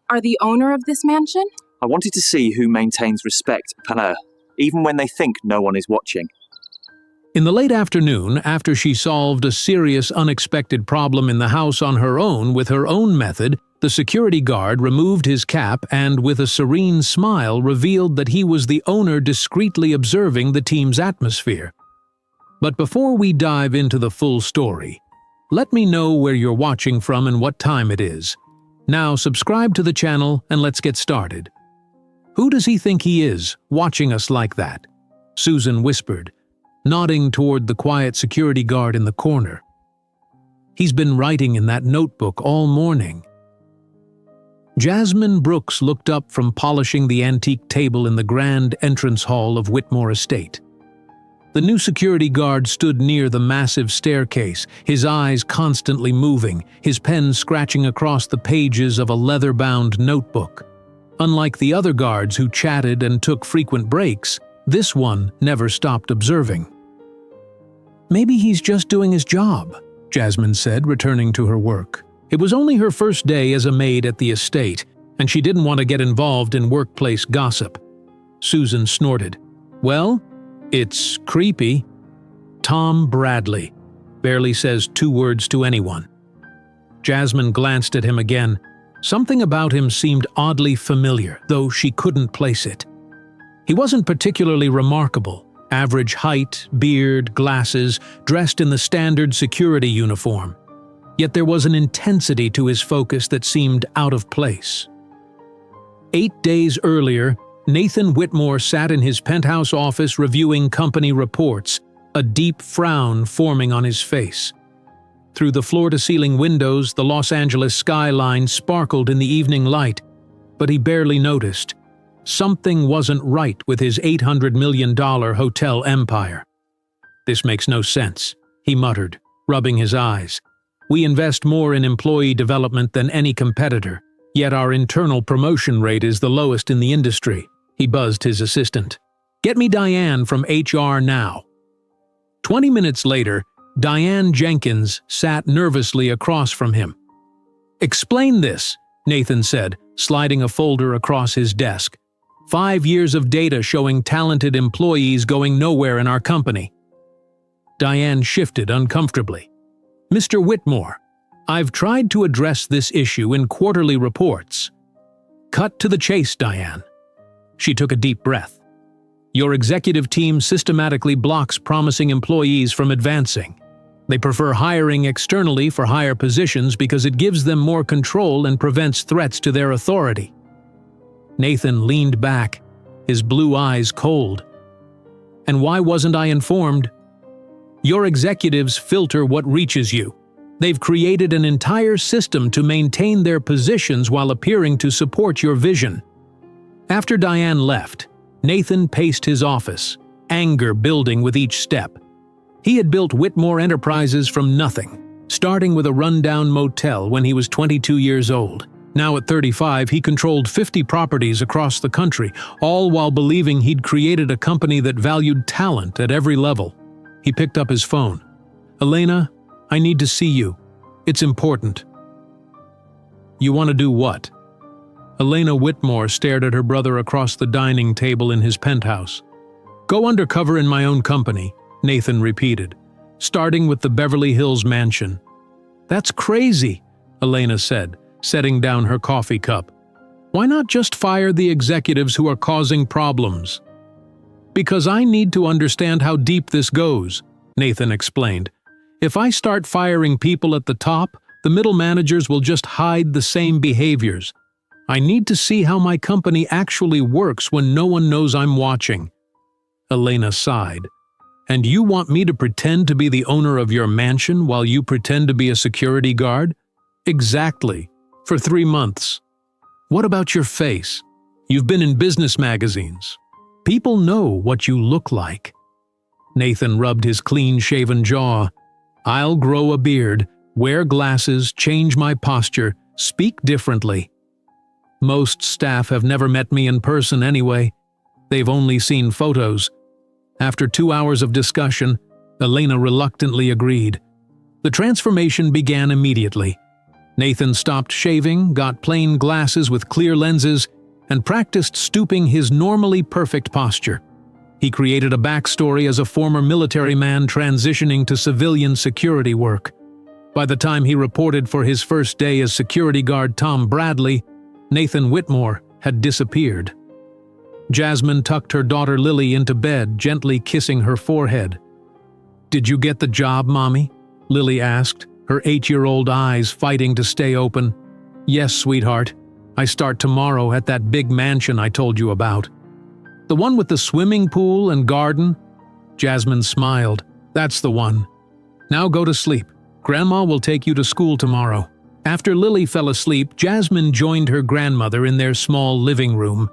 are the owner of this mansion? I wanted to see who maintains respect upon her, even when they think no one is watching. In the late afternoon, after she solved a serious, unexpected problem in the house on her own with her own method, the security guard removed his cap and, with a serene smile, revealed that he was the owner discreetly observing the team's atmosphere. But before we dive into the full story, let me know where you're watching from and what time it is. Now subscribe to the channel and let's get started. Who does he think he is, watching us like that? Susan whispered, nodding toward the quiet security guard in the corner. He's been writing in that notebook all morning. Jasmine Brooks looked up from polishing the antique table in the grand entrance hall of Whitmore Estate. The new security guard stood near the massive staircase, his eyes constantly moving, his pen scratching across the pages of a leather-bound notebook. Unlike the other guards who chatted and took frequent breaks, this one never stopped observing. "Maybe he's just doing his job," Jasmine said, returning to her work. It was only her first day as a maid at the estate, and she didn't want to get involved in workplace gossip. Susan snorted. "Well, it's creepy. Tom Bradley barely says 2 words to anyone." Jasmine glanced at him again. Something about him seemed oddly familiar, though she couldn't place it. He wasn't particularly remarkable. Average height, beard, glasses, dressed in the standard security uniform. Yet there was an intensity to his focus that seemed out of place. 8 days earlier, Nathan Whitmore sat in his penthouse office reviewing company reports, a deep frown forming on his face. Through the floor-to-ceiling windows, the Los Angeles skyline sparkled in the evening light, but he barely noticed. Something wasn't right with his $800 million hotel empire. "This makes no sense," he muttered, rubbing his eyes. "We invest more in employee development than any competitor, yet our internal promotion rate is the lowest in the industry." He buzzed his assistant. "Get me Diane from HR now." 20 minutes later, Diane Jenkins sat nervously across from him. "Explain this," Nathan said, sliding a folder across his desk. 5 years of data showing talented employees going nowhere in our company." Diane shifted uncomfortably. "Mr. Whitmore, I've tried to address this issue in quarterly reports." "Cut to the chase, Diane." She took a deep breath. "Your executive team systematically blocks promising employees from advancing. They prefer hiring externally for higher positions because it gives them more control and prevents threats to their authority." Nathan leaned back, his blue eyes cold. "And why wasn't I informed?" "Your executives filter what reaches you. They've created an entire system to maintain their positions while appearing to support your vision." After Diane left, Nathan paced his office, anger building with each step. He had built Whitmore Enterprises from nothing, starting with a rundown motel when he was 22 years old. Now at 35, he controlled 50 properties across the country, all while believing he'd created a company that valued talent at every level. He picked up his phone. "Elena, I need to see you. It's important." "You want to do what?" Elena Whitmore stared at her brother across the dining table in his penthouse. "Go undercover in my own company," Nathan repeated, "starting with the Beverly Hills mansion." "That's crazy," Elena said, setting down her coffee cup. "Why not just fire the executives who are causing problems?" "Because I need to understand how deep this goes," Nathan explained. "If I start firing people at the top, the middle managers will just hide the same behaviors. I need to see how my company actually works when no one knows I'm watching." Elena sighed. "And you want me to pretend to be the owner of your mansion while you pretend to be a security guard?" "Exactly. For 3 months. What about your face? You've been in business magazines. People know what you look like." Nathan rubbed his clean-shaven jaw. "I'll grow a beard, wear glasses, change my posture, speak differently. Most staff have never met me in person anyway. They've only seen photos." After 2 hours of discussion, Elena reluctantly agreed. The transformation began immediately. Nathan stopped shaving, got plain glasses with clear lenses, and practiced stooping his normally perfect posture. He created a backstory as a former military man transitioning to civilian security work. By the time he reported for his first day as security guard Tom Bradley, Nathan Whitmore had disappeared. Jasmine tucked her daughter Lily into bed, gently kissing her forehead. "Did you get the job, Mommy?" Lily asked, her 8-year-old eyes fighting to stay open. "Yes, sweetheart. I start tomorrow at that big mansion I told you about." "The one with the swimming pool and garden?" Jasmine smiled. "That's the one. Now go to sleep. Grandma will take you to school tomorrow." After Lily fell asleep, Jasmine joined her grandmother in their small living room.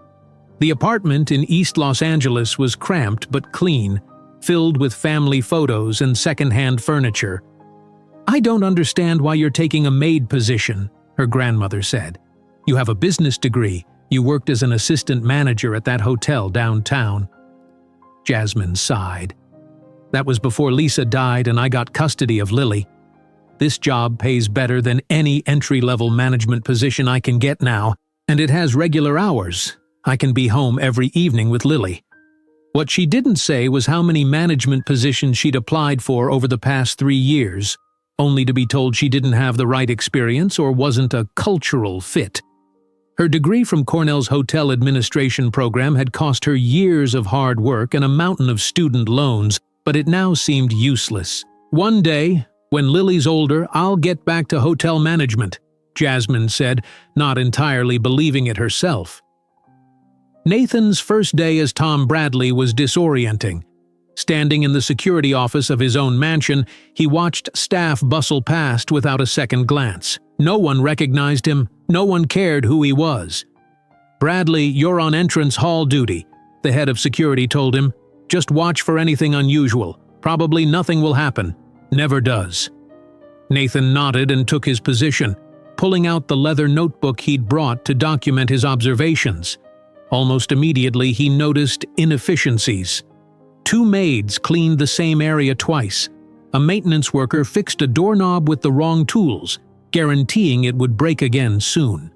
The apartment in East Los Angeles was cramped but clean, filled with family photos and second-hand furniture. "I don't understand why you're taking a maid position," her grandmother said. "You have a business degree. You worked as an assistant manager at that hotel downtown." Jasmine sighed. "That was before Lisa died and I got custody of Lily. This job pays better than any entry-level management position I can get now, and it has regular hours. I can be home every evening with Lily." What she didn't say was how many management positions she'd applied for over the past 3 years, only to be told she didn't have the right experience or wasn't a cultural fit. Her degree from Cornell's hotel administration program had cost her years of hard work and a mountain of student loans, but it now seemed useless. "One day, when Lily's older, I'll get back to hotel management," Jasmine said, not entirely believing it herself. Nathan's first day as Tom Bradley was disorienting. Standing in the security office of his own mansion, he watched staff bustle past without a second glance. No one recognized him, no one cared who he was. "Bradley, you're on entrance hall duty," the head of security told him. "Just watch for anything unusual. Probably nothing will happen. Never does." Nathan nodded and took his position, pulling out the leather notebook he'd brought to document his observations. Almost immediately, he noticed inefficiencies. 2 maids cleaned the same area twice. A maintenance worker fixed a doorknob with the wrong tools, guaranteeing it would break again soon.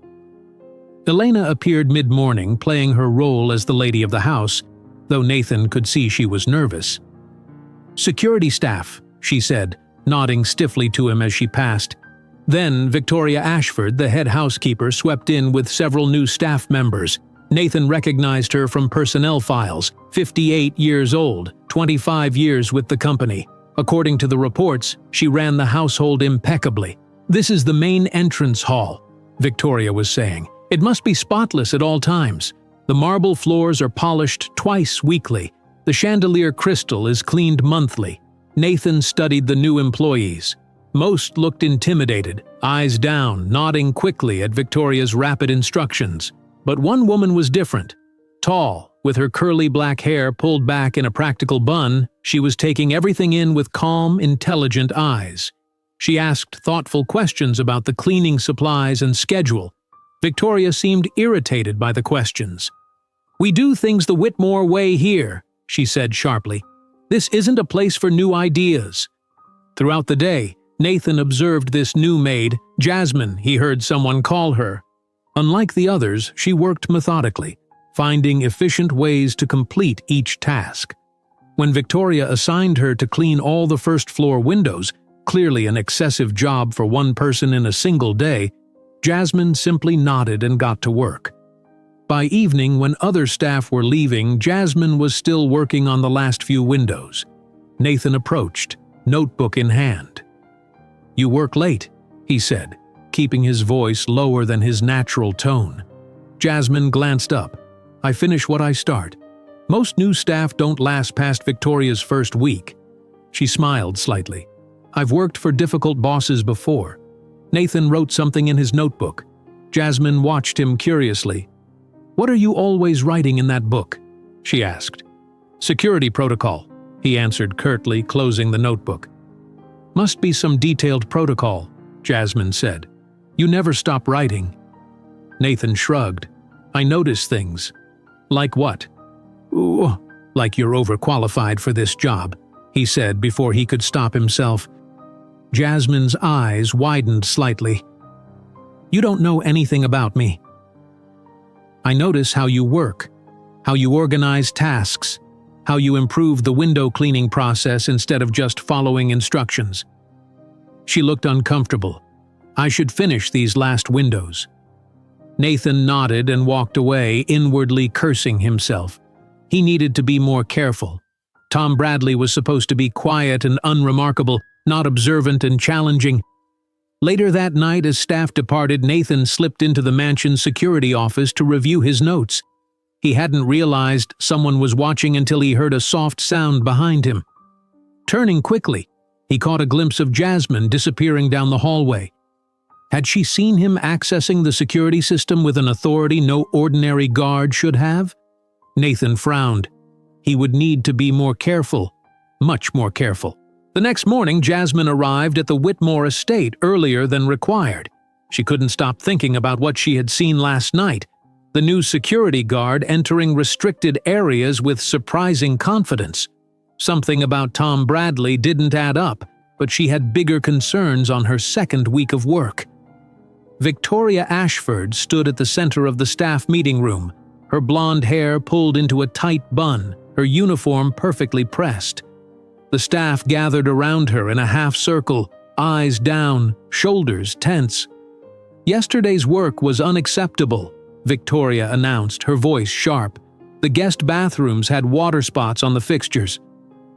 Elena appeared mid-morning, playing her role as the lady of the house, though Nathan could see she was nervous. "Security staff," she said, nodding stiffly to him as she passed. Then Victoria Ashford, the head housekeeper, swept in with several new staff members. Nathan recognized her from personnel files, 58 years old, 25 years with the company. According to the reports, she ran the household impeccably. "This is the main entrance hall," Victoria was saying. "It must be spotless at all times. The marble floors are polished twice weekly. The chandelier crystal is cleaned monthly." Nathan studied the new employees. Most looked intimidated, eyes down, nodding quickly at Victoria's rapid instructions. But one woman was different. Tall, with her curly black hair pulled back in a practical bun, she was taking everything in with calm, intelligent eyes. She asked thoughtful questions about the cleaning supplies and schedule. Victoria seemed irritated by the questions. "We do things the Whitmore way here," she said sharply. "This isn't a place for new ideas." Throughout the day, Nathan observed this new maid, Jasmine, he heard someone call her. Unlike the others, she worked methodically, finding efficient ways to complete each task. When Victoria assigned her to clean all the first-floor windows, clearly an excessive job for one person in a single day, Jasmine simply nodded and got to work. By evening, when other staff were leaving, Jasmine was still working on the last few windows. Nathan approached, notebook in hand. "You work late," he said, keeping his voice lower than his natural tone. Jasmine glanced up. "I finish what I start. Most new staff don't last past Victoria's first week." She smiled slightly. "I've worked for difficult bosses before." Nathan wrote something in his notebook. Jasmine watched him curiously. "What are you always writing in that book?" she asked. "Security protocol," he answered curtly, closing the notebook. "Must be some detailed protocol," Jasmine said. "You never stop writing." Nathan shrugged. "I notice things." "Like what?" "Ooh, like you're overqualified for this job," he said before he could stop himself. Jasmine's eyes widened slightly. You don't know anything about me. I notice how you work, how you organize tasks, how you improve the window cleaning process instead of just following instructions." She looked uncomfortable. "I should finish these last windows." Nathan nodded and walked away, inwardly cursing himself. He needed to be more careful. Tom Bradley was supposed to be quiet and unremarkable, not observant and challenging. Later that night, as staff departed, Nathan slipped into the mansion's security office to review his notes. He hadn't realized someone was watching until he heard a soft sound behind him. Turning quickly, he caught a glimpse of Jasmine disappearing down the hallway. Had she seen him accessing the security system with an authority no ordinary guard should have? Nathan frowned. He would need to be more careful, much more careful. The next morning, Jasmine arrived at the Whitmore estate earlier than required. She couldn't stop thinking about what she had seen last night. The new security guard entering restricted areas with surprising confidence. Something about Tom Bradley didn't add up, but she had bigger concerns on her second week of work. Victoria Ashford stood at the center of the staff meeting room, her blonde hair pulled into a tight bun, her uniform perfectly pressed. The staff gathered around her in a half-circle, eyes down, shoulders tense. "Yesterday's work was unacceptable," Victoria announced, her voice sharp. The guest bathrooms had water spots on the fixtures.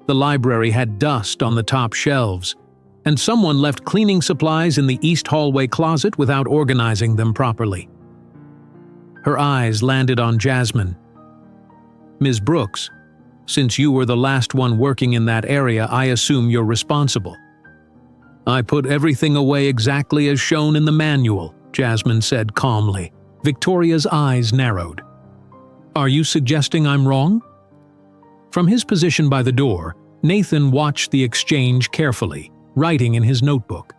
The library had dust on the top shelves. And someone left cleaning supplies in the east hallway closet without organizing them properly. Her eyes landed on Jasmine. "Ms. Brooks, since you were the last one working in that area, I assume you're responsible." "I put everything away exactly as shown in the manual," Jasmine said calmly. Victoria's eyes narrowed. "Are you suggesting I'm wrong?" From his position by the door, Nathan watched the exchange carefully, writing in his notebook.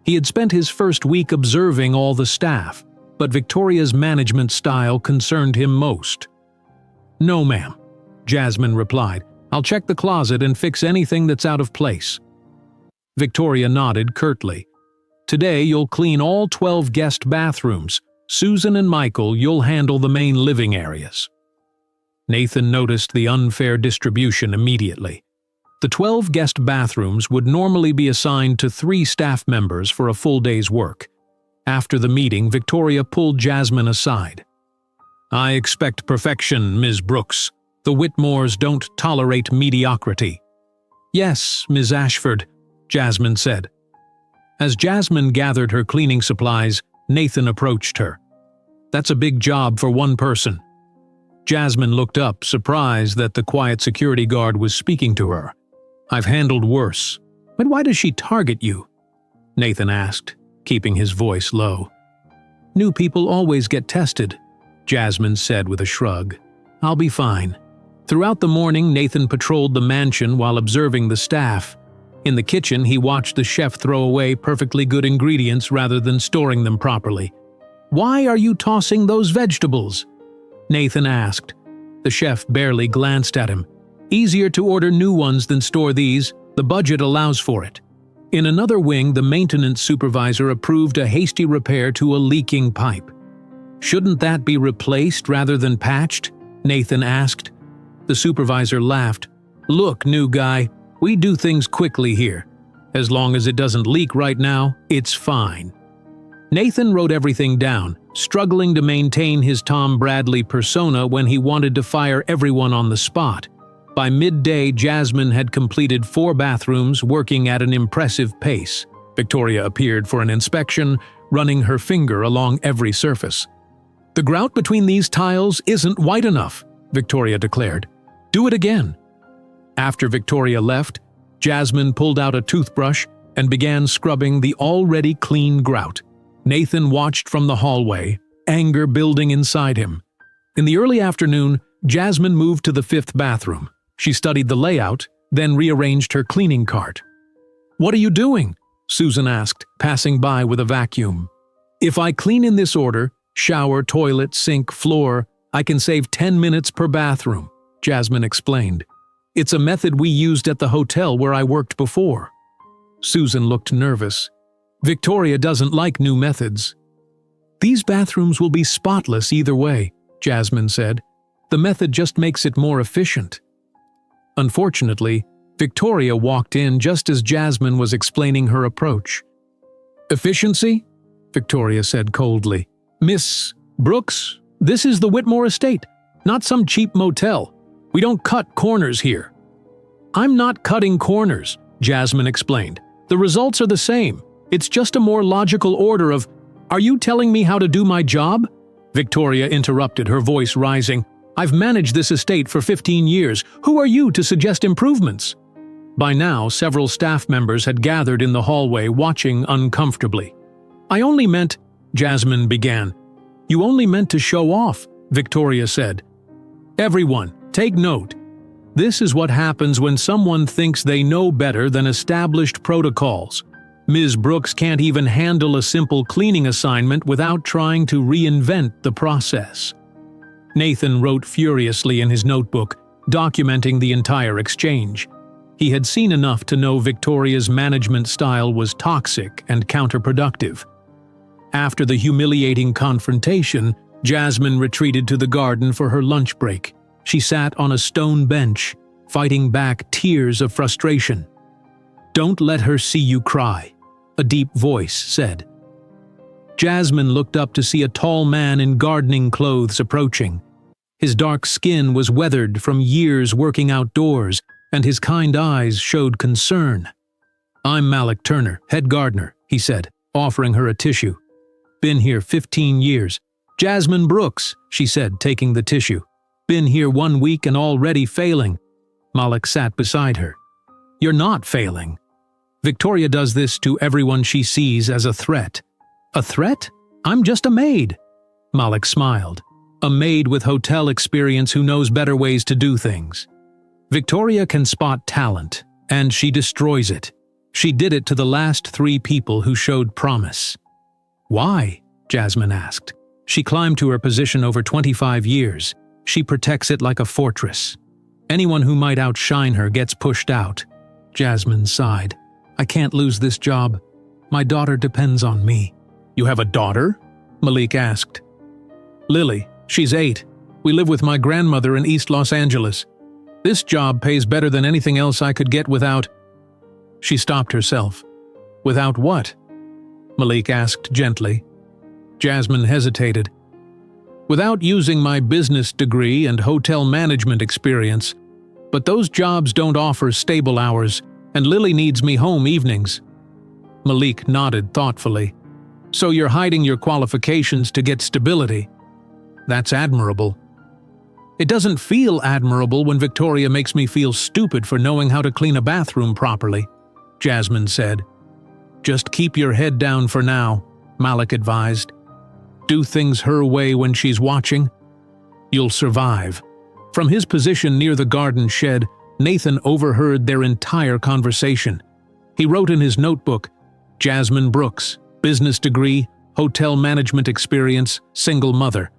He had spent his first week observing all the staff, but Victoria's management style concerned him most. "No, ma'am," Jasmine replied. "I'll check the closet and fix anything that's out of place." Victoria nodded curtly. "Today you'll clean all 12 guest bathrooms. Susan and Michael, you'll handle the main living areas." Nathan noticed the unfair distribution immediately. The 12 guest bathrooms would normally be assigned to 3 staff members for a full day's work. After the meeting, Victoria pulled Jasmine aside. "I expect perfection, Ms. Brooks. The Whitmores don't tolerate mediocrity." "Yes, Ms. Ashford," Jasmine said. As Jasmine gathered her cleaning supplies, Nathan approached her. "That's a big job for one person." Jasmine looked up, surprised that the quiet security guard was speaking to her. "I've handled worse." "But why does she target you?" Nathan asked, keeping his voice low. "New people always get tested," Jasmine said with a shrug. "I'll be fine." Throughout the morning, Nathan patrolled the mansion while observing the staff. In the kitchen, he watched the chef throw away perfectly good ingredients rather than storing them properly. "Why are you tossing those vegetables?" Nathan asked. The chef barely glanced at him. "Easier to order new ones than store these. The budget allows for it." In another wing, the maintenance supervisor approved a hasty repair to a leaking pipe. "Shouldn't that be replaced rather than patched?" Nathan asked. The supervisor laughed. "Look, new guy, we do things quickly here. As long as it doesn't leak right now, it's fine." Nathan wrote everything down, struggling to maintain his Tom Bradley persona when he wanted to fire everyone on the spot. By midday, Jasmine had completed 4 bathrooms, working at an impressive pace. Victoria appeared for an inspection, running her finger along every surface. "The grout between these tiles isn't white enough," Victoria declared. "Do it again." After Victoria left, Jasmine pulled out a toothbrush and began scrubbing the already clean grout. Nathan watched from the hallway, anger building inside him. In the early afternoon, Jasmine moved to the 5th bathroom. She studied the layout, then rearranged her cleaning cart. "What are you doing?" Susan asked, passing by with a vacuum. "If I clean in this order, shower, toilet, sink, floor, I can save 10 minutes per bathroom," Jasmine explained. "It's a method we used at the hotel where I worked before." Susan looked nervous. "Victoria doesn't like new methods." These bathrooms will be spotless either way, Jasmine said. The method just makes it more efficient. Unfortunately, Victoria walked in just as Jasmine was explaining her approach. Efficiency? Victoria said coldly. Miss Brooks, this is the Whitmore estate, not some cheap motel. We don't cut corners here. I'm not cutting corners, Jasmine explained. The results are the same. It's just a more logical order of, are you telling me how to do my job? Victoria interrupted, her voice rising. I've managed this estate for 15 years. Who are you to suggest improvements? By now, several staff members had gathered in the hallway, watching uncomfortably. I only meant, Jasmine began. You only meant to show off, Victoria said. Everyone, take note. This is what happens when someone thinks they know better than established protocols. Ms. Brooks can't even handle a simple cleaning assignment without trying to reinvent the process. Nathan wrote furiously in his notebook, documenting the entire exchange. He had seen enough to know Victoria's management style was toxic and counterproductive. After the humiliating confrontation, Jasmine retreated to the garden for her lunch break. She sat on a stone bench, fighting back tears of frustration. Don't let her see you cry, a deep voice said. Jasmine looked up to see a tall man in gardening clothes approaching. His dark skin was weathered from years working outdoors, and his kind eyes showed concern. I'm Malik Turner, head gardener, he said, offering her a tissue. Been here 15 years. Jasmine Brooks, she said, taking the tissue. Been here 1 week and already failing. Malik sat beside her. You're not failing. Victoria does this to everyone she sees as a threat. A threat? I'm just a maid. Malik smiled. A maid with hotel experience who knows better ways to do things. Victoria can spot talent, and she destroys it. She did it to the last 3 people who showed promise. Why? Jasmine asked. She climbed to her position over 25 years. She protects it like a fortress. Anyone who might outshine her gets pushed out. Jasmine sighed. I can't lose this job. My daughter depends on me. You have a daughter? Malik asked. Lily, she's 8. We live with my grandmother in East Los Angeles. This job pays better than anything else I could get without… She stopped herself. Without what? Malik asked gently. Jasmine hesitated. Without using my business degree and hotel management experience. But those jobs don't offer stable hours, and Lily needs me home evenings. Malik nodded thoughtfully. So you're hiding your qualifications to get stability. That's admirable. It doesn't feel admirable when Victoria makes me feel stupid for knowing how to clean a bathroom properly, Jasmine said. Just keep your head down for now, Malik advised. Do things her way when she's watching. You'll survive. From his position near the garden shed, Nathan overheard their entire conversation. He wrote in his notebook, Jasmine Brooks, business degree, hotel management experience, single mother.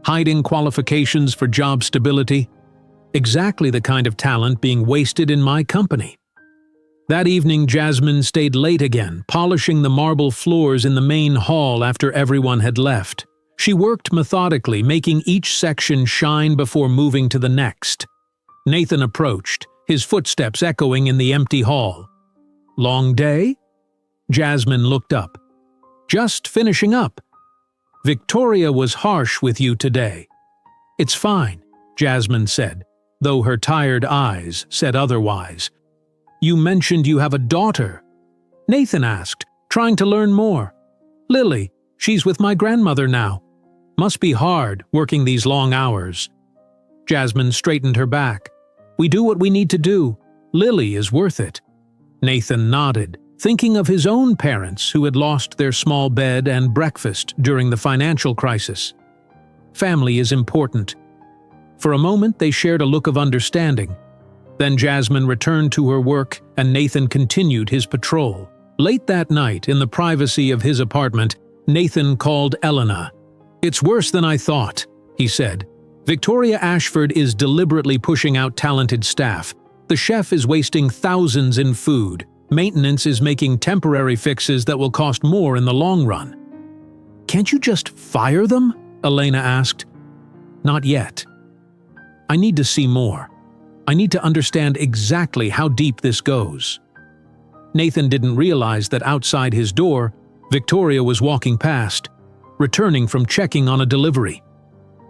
Hiding qualifications for job stability. Exactly the kind of talent being wasted in my company. That evening, Jasmine stayed late again, polishing the marble floors in the main hall after everyone had left. She worked methodically, making each section shine before moving to the next. Nathan approached, his footsteps echoing in the empty hall. Long day? Jasmine looked up. Just finishing up. Victoria was harsh with you today. It's fine, Jasmine said, though her tired eyes said otherwise. You mentioned you have a daughter. Nathan asked, trying to learn more. Lily, she's with my grandmother now. Must be hard, working these long hours. Jasmine straightened her back. We do what we need to do. Lily is worth it. Nathan nodded, thinking of his own parents who had lost their small bed and breakfast during the financial crisis. Family is important. For a moment, they shared a look of understanding. Then Jasmine returned to her work and Nathan continued his patrol. Late that night, in the privacy of his apartment, Nathan called Elena. It's worse than I thought, he said. Victoria Ashford is deliberately pushing out talented staff. The chef is wasting thousands in food. Maintenance is making temporary fixes that will cost more in the long run. Can't you just fire them? Elena asked. Not yet. I need to see more. I need to understand exactly how deep this goes. Nathan didn't realize that outside his door, Victoria was walking past, returning from checking on a delivery.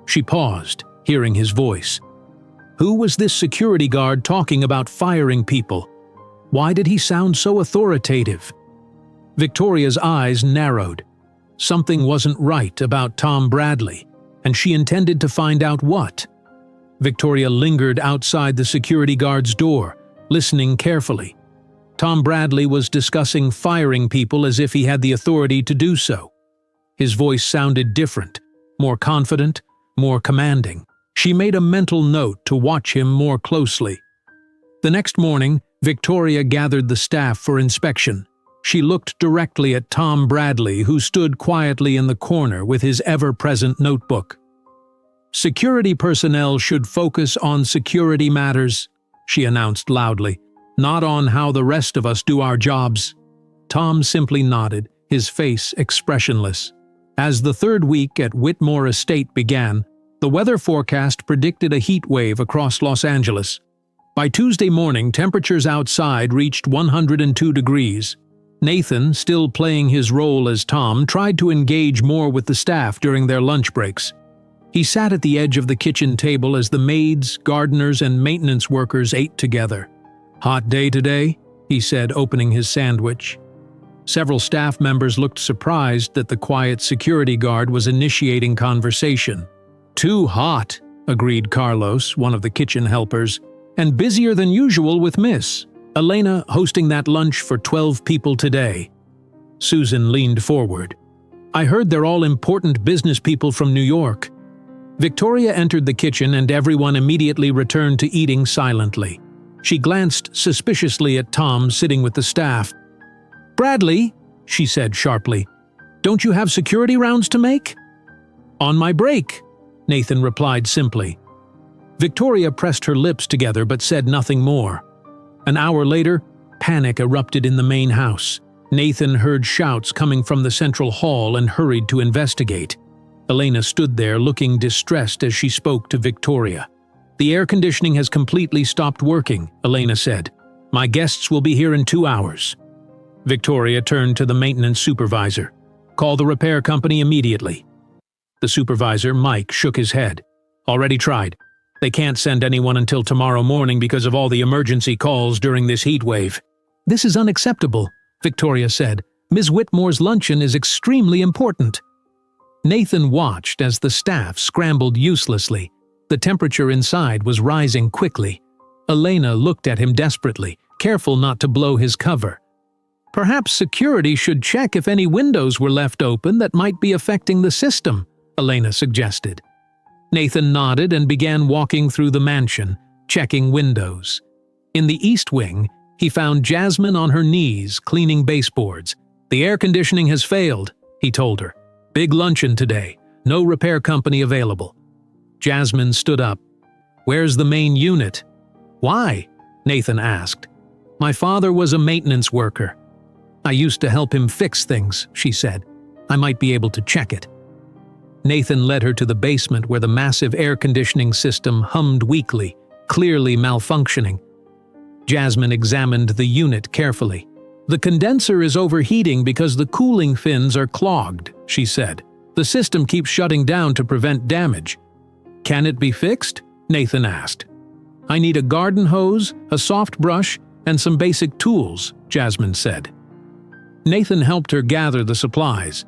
She paused, hearing his voice. Who was this security guard talking about firing people? Why did he sound so authoritative? Victoria's eyes narrowed. Something wasn't right about Tom Bradley, and she intended to find out what. Victoria lingered outside the security guard's door, listening carefully. Tom Bradley was discussing firing people as if he had the authority to do so. His voice sounded different, more confident, more commanding. She made a mental note to watch him more closely. The next morning, Victoria gathered the staff for inspection. She looked directly at Tom Bradley, who stood quietly in the corner with his ever-present notebook. Security personnel should focus on security matters, she announced loudly, not on how the rest of us do our jobs. Tom simply nodded, his face expressionless. As the third week at Whitmore Estate began, the weather forecast predicted a heat wave across Los Angeles. By Tuesday morning, temperatures outside reached 102 degrees. Nathan, still playing his role as Tom, tried to engage more with the staff during their lunch breaks. He sat at the edge of the kitchen table as the maids, gardeners, and maintenance workers ate together. "Hot day today?" he said, opening his sandwich. Several staff members looked surprised that the quiet security guard was initiating conversation. "Too hot," agreed Carlos, one of the kitchen helpers, "and busier than usual with Miss Elena hosting that lunch for 12 people today." Susan leaned forward. "I heard they're all important business people from New York." Victoria entered the kitchen and everyone immediately returned to eating silently. She glanced suspiciously at Tom sitting with the staff. "Bradley," she said sharply, "don't you have security rounds to make?" "On my break," Nathan replied simply. Victoria pressed her lips together but said nothing more. An hour later, panic erupted in the main house. Nathan heard shouts coming from the central hall and hurried to investigate. Elena stood there looking distressed as she spoke to Victoria. "The air conditioning has completely stopped working," Elena said. "My guests will be here in 2 hours." Victoria turned to the maintenance supervisor. "Call the repair company immediately." The supervisor, Mike, shook his head. "Already tried. They can't send anyone until tomorrow morning because of all the emergency calls during this heat wave." "This is unacceptable," Victoria said. "Ms. Whitmore's luncheon is extremely important." Nathan watched as the staff scrambled uselessly. The temperature inside was rising quickly. Elena looked at him desperately, careful not to blow his cover. "Perhaps security should check if any windows were left open that might be affecting the system," Elena suggested. Nathan nodded and began walking through the mansion, checking windows. In the east wing, he found Jasmine on her knees, cleaning baseboards. "The air conditioning has failed," he told her. "Big luncheon today. No repair company available." Jasmine stood up. "Where's the main unit?" "Why?" Nathan asked. "My father was a maintenance worker. I used to help him fix things," she said. "I might be able to check it." Nathan led her to the basement where the massive air conditioning system hummed weakly, clearly malfunctioning. Jasmine examined the unit carefully. "The condenser is overheating because the cooling fins are clogged," she said. "The system keeps shutting down to prevent damage." "Can it be fixed?" Nathan asked. "I need a garden hose, a soft brush, and some basic tools," Jasmine said. Nathan helped her gather the supplies.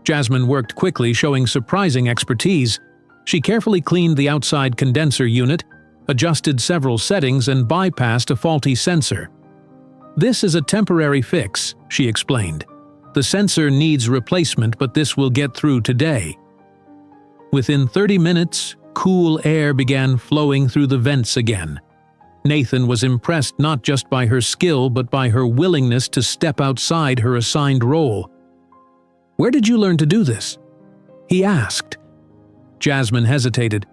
Jasmine worked quickly, showing surprising expertise. She carefully cleaned the outside condenser unit, adjusted several settings, and bypassed a faulty sensor. "This is a temporary fix," she explained. "The sensor needs replacement, but this will get through today." Within 30 minutes, cool air began flowing through the vents again. Nathan was impressed not just by her skill but by her willingness to step outside her assigned role. "Where did you learn to do this?" he asked. Jasmine hesitated.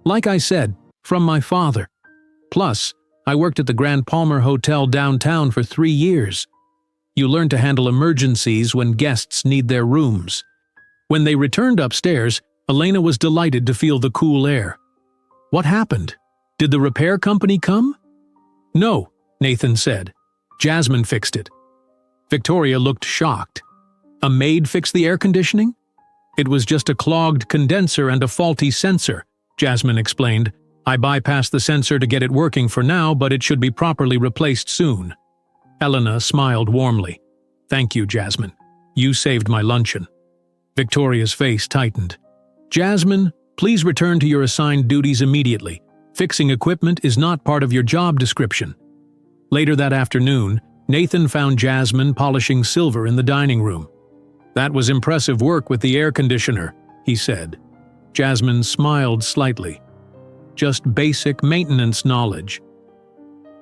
"Like I said, from my father. Plus, I worked at the Grand Palmer Hotel downtown for 3 years. You learn to handle emergencies when guests need their rooms. When they returned upstairs, Elena was delighted to feel the cool air. What happened? Did the repair company come? No, Nathan said. Jasmine fixed it. Victoria looked shocked. A maid fixed the air conditioning? It was just a clogged condenser and a faulty sensor, Jasmine explained. I bypassed the sensor to get it working for now, but it should be properly replaced soon. Elena smiled warmly. Thank you, Jasmine. You saved my luncheon. Victoria's face tightened. Jasmine, please return to your assigned duties immediately. Fixing equipment is not part of your job description. Later that afternoon, Nathan found Jasmine polishing silver in the dining room. That was impressive work with the air conditioner, he said. Jasmine smiled slightly. Just basic maintenance knowledge.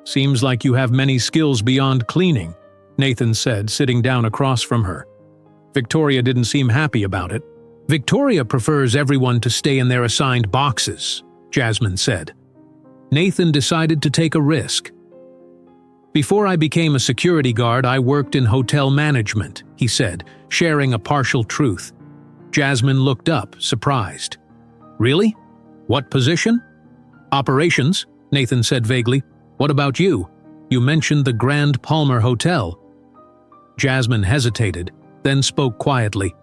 Seems like you have many skills beyond cleaning, Nathan said, sitting down across from her. Victoria didn't seem happy about it. Victoria prefers everyone to stay in their assigned boxes, Jasmine said. Nathan decided to take a risk. Before I became a security guard, I worked in hotel management, he said, sharing a partial truth. Jasmine looked up, surprised. Really? What position? Operations, Nathan said vaguely. What about you? You mentioned the Grand Palmer Hotel. Jasmine hesitated, then spoke quietly.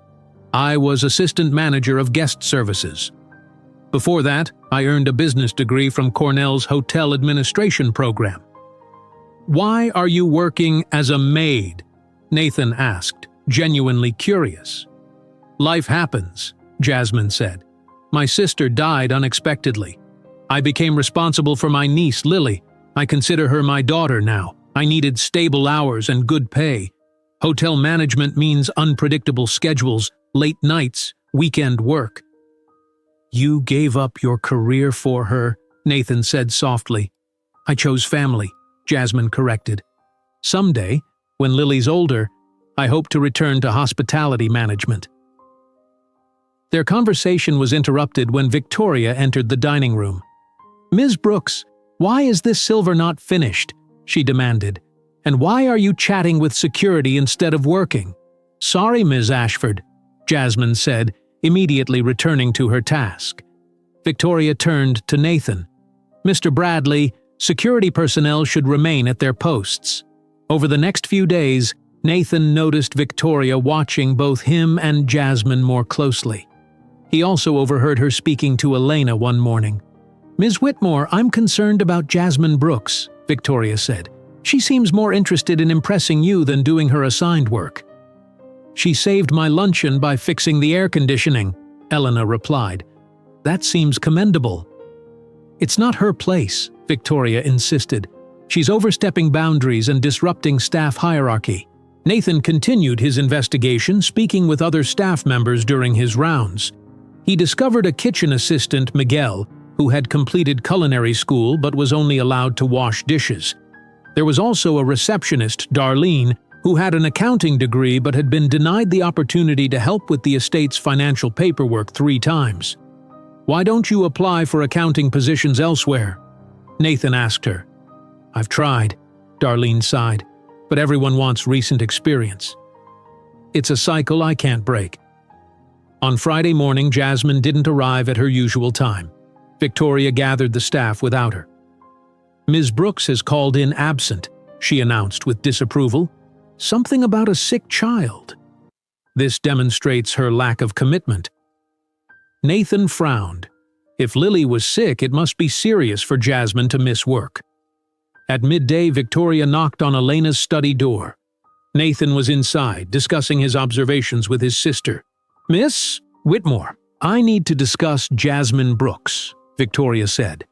I was assistant manager of guest services. Before that, I earned a business degree from Cornell's hotel administration program. Why are you working as a maid? Nathan asked, genuinely curious. Life happens, Jasmine said. My sister died unexpectedly. I became responsible for my niece, Lily. I consider her my daughter now. I needed stable hours and good pay. Hotel management means unpredictable schedules, late nights, weekend work. You gave up your career for her, Nathan said softly. I chose family, Jasmine corrected. Someday, when Lily's older, I hope to return to hospitality management. Their conversation was interrupted when Victoria entered the dining room. Ms. Brooks, why is this silver not finished? She demanded. And why are you chatting with security instead of working? Sorry, Ms. Ashford, Jasmine said, immediately returning to her task. Victoria turned to Nathan. Mr. Bradley, security personnel should remain at their posts. Over the next few days, Nathan noticed Victoria watching both him and Jasmine more closely. He also overheard her speaking to Elena one morning. Ms. Whitmore, I'm concerned about Jasmine Brooks, Victoria said. She seems more interested in impressing you than doing her assigned work. She saved my luncheon by fixing the air conditioning, Elena replied. That seems commendable. It's not her place, Victoria insisted. She's overstepping boundaries and disrupting staff hierarchy. Nathan continued his investigation, speaking with other staff members during his rounds. He discovered a kitchen assistant, Miguel, who had completed culinary school but was only allowed to wash dishes. There was also a receptionist, Darlene, who had an accounting degree but had been denied the opportunity to help with the estate's financial paperwork 3 times. Why don't you apply for accounting positions elsewhere? Nathan asked her. I've tried, Darlene sighed, but everyone wants recent experience. It's a cycle I can't break. On Friday morning, Jasmine didn't arrive at her usual time. Victoria gathered the staff without her. Ms. Brooks has called in absent, she announced with disapproval. Something about a sick child. This demonstrates her lack of commitment. Nathan frowned. If Lily was sick, it must be serious for Jasmine to miss work. At midday, Victoria knocked on Elena's study door. Nathan was inside, discussing his observations with his sister. Miss Whitmore, I need to discuss Jasmine Brooks, Victoria said.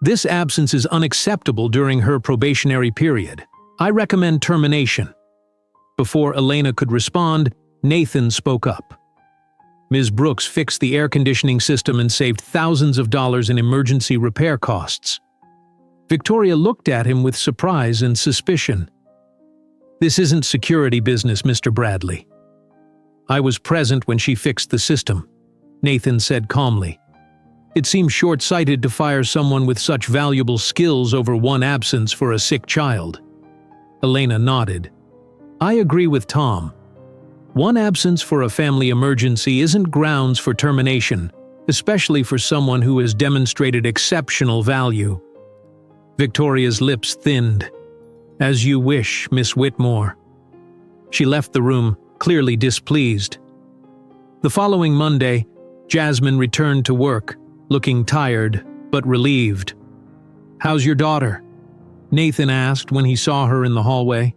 This absence is unacceptable during her probationary period. I recommend termination. Before Elena could respond, Nathan spoke up. Ms. Brooks fixed the air conditioning system and saved thousands of dollars in emergency repair costs. Victoria looked at him with surprise and suspicion. This isn't security business, Mr. Bradley. I was present when she fixed the system, Nathan said calmly. It seems short-sighted to fire someone with such valuable skills over one absence for a sick child. Elena nodded. I agree with Tom. One absence for a family emergency isn't grounds for termination, especially for someone who has demonstrated exceptional value. Victoria's lips thinned. "As you wish, Miss Whitmore." She left the room, clearly displeased. The following Monday, Jasmine returned to work, looking tired but relieved. "How's your daughter?" Nathan asked when he saw her in the hallway.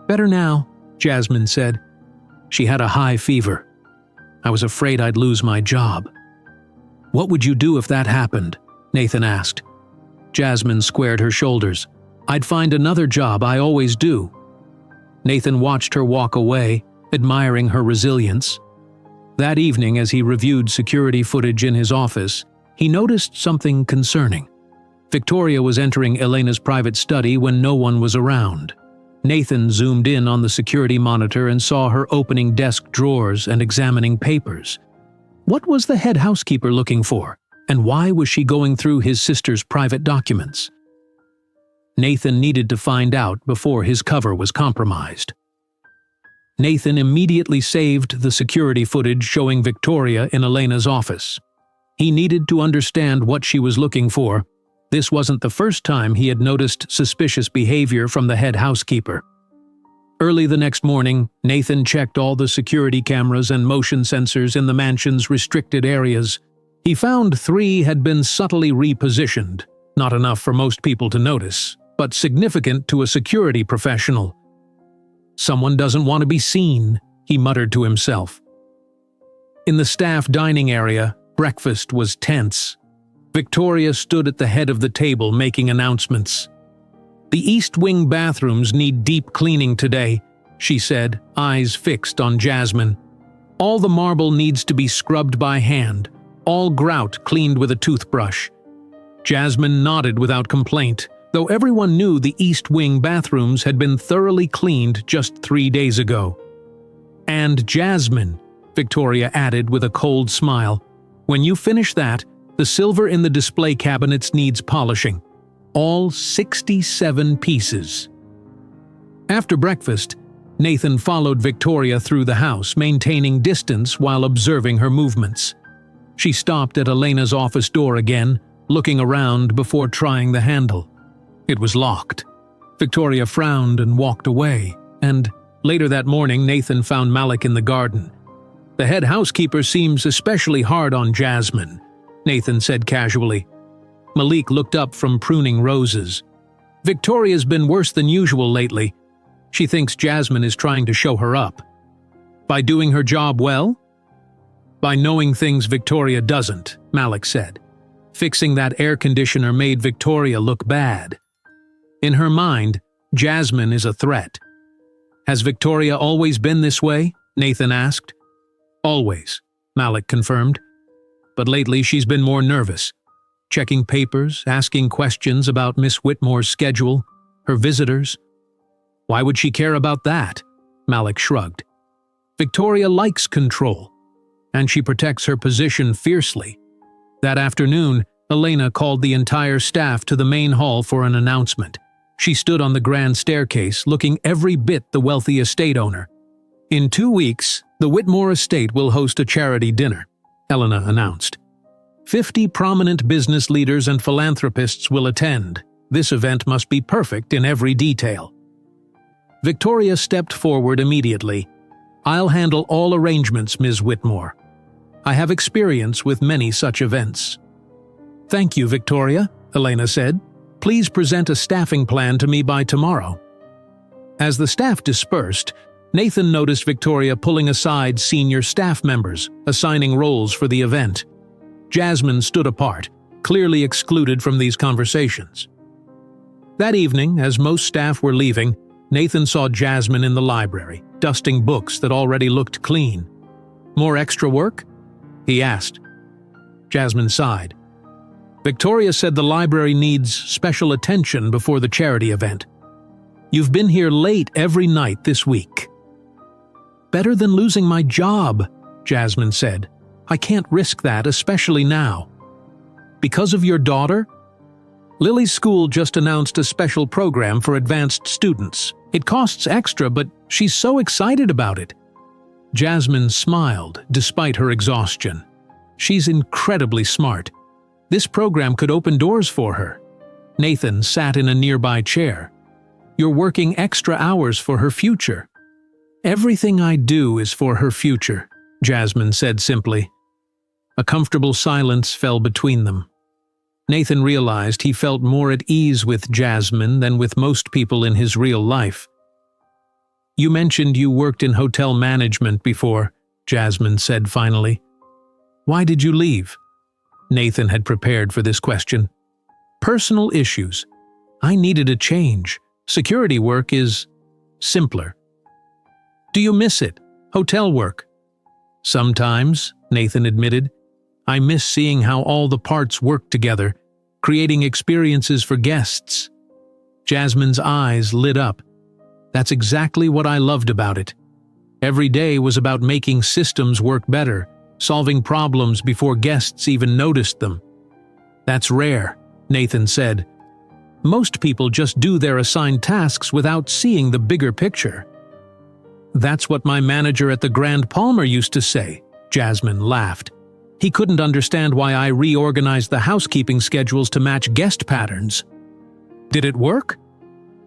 "Better now," Jasmine said. "She had a high fever. I was afraid I'd lose my job." "What would you do if that happened?" Nathan asked. Jasmine squared her shoulders. "I'd find another job, I always do." Nathan watched her walk away, admiring her resilience. That evening, as he reviewed security footage in his office, he noticed something concerning. Victoria was entering Elena's private study when no one was around. Nathan zoomed in on the security monitor and saw her opening desk drawers and examining papers. What was the head housekeeper looking for, and why was she going through his sister's private documents? Nathan needed to find out before his cover was compromised. Nathan immediately saved the security footage showing Victoria in Elena's office. He needed to understand what she was looking for. This wasn't the first time he had noticed suspicious behavior from the head housekeeper. Early the next morning, Nathan checked all the security cameras and motion sensors in the mansion's restricted areas. He found 3 had been subtly repositioned, not enough for most people to notice, but significant to a security professional. "Someone doesn't want to be seen," he muttered to himself. In the staff dining area, breakfast was tense. Victoria stood at the head of the table making announcements. "The East Wing bathrooms need deep cleaning today," she said, eyes fixed on Jasmine. "All the marble needs to be scrubbed by hand, all grout cleaned with a toothbrush." Jasmine nodded without complaint, though everyone knew the East Wing bathrooms had been thoroughly cleaned just 3 days ago. "And Jasmine," Victoria added with a cold smile, "when you finish that, the silver in the display cabinets needs polishing. All 67 pieces." After breakfast, Nathan followed Victoria through the house, maintaining distance while observing her movements. She stopped at Elena's office door again, looking around before trying the handle. It was locked. Victoria frowned and walked away, and later that morning Nathan found Malik in the garden. "The head housekeeper seems especially hard on Jasmine," Nathan said casually. Malik looked up from pruning roses. "Victoria's been worse than usual lately. She thinks Jasmine is trying to show her up." "By doing her job well?" "By knowing things Victoria doesn't," Malik said. "Fixing that air conditioner made Victoria look bad. In her mind, Jasmine is a threat." "Has Victoria always been this way?" Nathan asked. "Always," Malik confirmed. "But lately she's been more nervous. Checking papers, asking questions about Miss Whitmore's schedule, her visitors." "Why would she care about that?" Malik shrugged. "Victoria likes control, and she protects her position fiercely." That afternoon, Elena called the entire staff to the main hall for an announcement. She stood on the grand staircase, looking every bit the wealthy estate owner. "In 2 weeks, the Whitmore estate will host a charity dinner," Elena announced. 50 prominent business leaders and philanthropists will attend. This event must be perfect in every detail. Victoria stepped forward immediately. "I'll handle all arrangements, Ms. Whitmore. I have experience with many such events." "Thank you, Victoria," Elena said. "Please present a staffing plan to me by tomorrow." As the staff dispersed, Nathan noticed Victoria pulling aside senior staff members, assigning roles for the event. Jasmine stood apart, clearly excluded from these conversations. That evening, as most staff were leaving, Nathan saw Jasmine in the library, dusting books that already looked clean. "More extra work?" he asked. Jasmine sighed. "Victoria said the library needs special attention before the charity event. You've been here late every night this week." "Better than losing my job," Jasmine said. "I can't risk that, especially now." "Because of your daughter?" "Lily's school just announced a special program for advanced students. It costs extra, but she's so excited about it." Jasmine smiled despite her exhaustion. She's incredibly smart. This program could open doors for her. Nathan sat in a nearby chair. You're working extra hours for her future. Everything I do is for her future, Jasmine said simply. A comfortable silence fell between them. Nathan realized he felt more at ease with Jasmine than with most people in his real life. You mentioned you worked in hotel management before, Jasmine said finally. Why did you leave? Nathan had prepared for this question. Personal issues. I needed a change. Security work is simpler. Do you miss it? Hotel work? Sometimes, Nathan admitted. I miss seeing how all the parts work together, creating experiences for guests. Jasmine's eyes lit up. That's exactly what I loved about it. Every day was about making systems work better, solving problems before guests even noticed them. That's rare, Nathan said. Most people just do their assigned tasks without seeing the bigger picture. That's what my manager at the Grand Palmer used to say, Jasmine laughed. He couldn't understand why I reorganized the housekeeping schedules to match guest patterns. Did it work?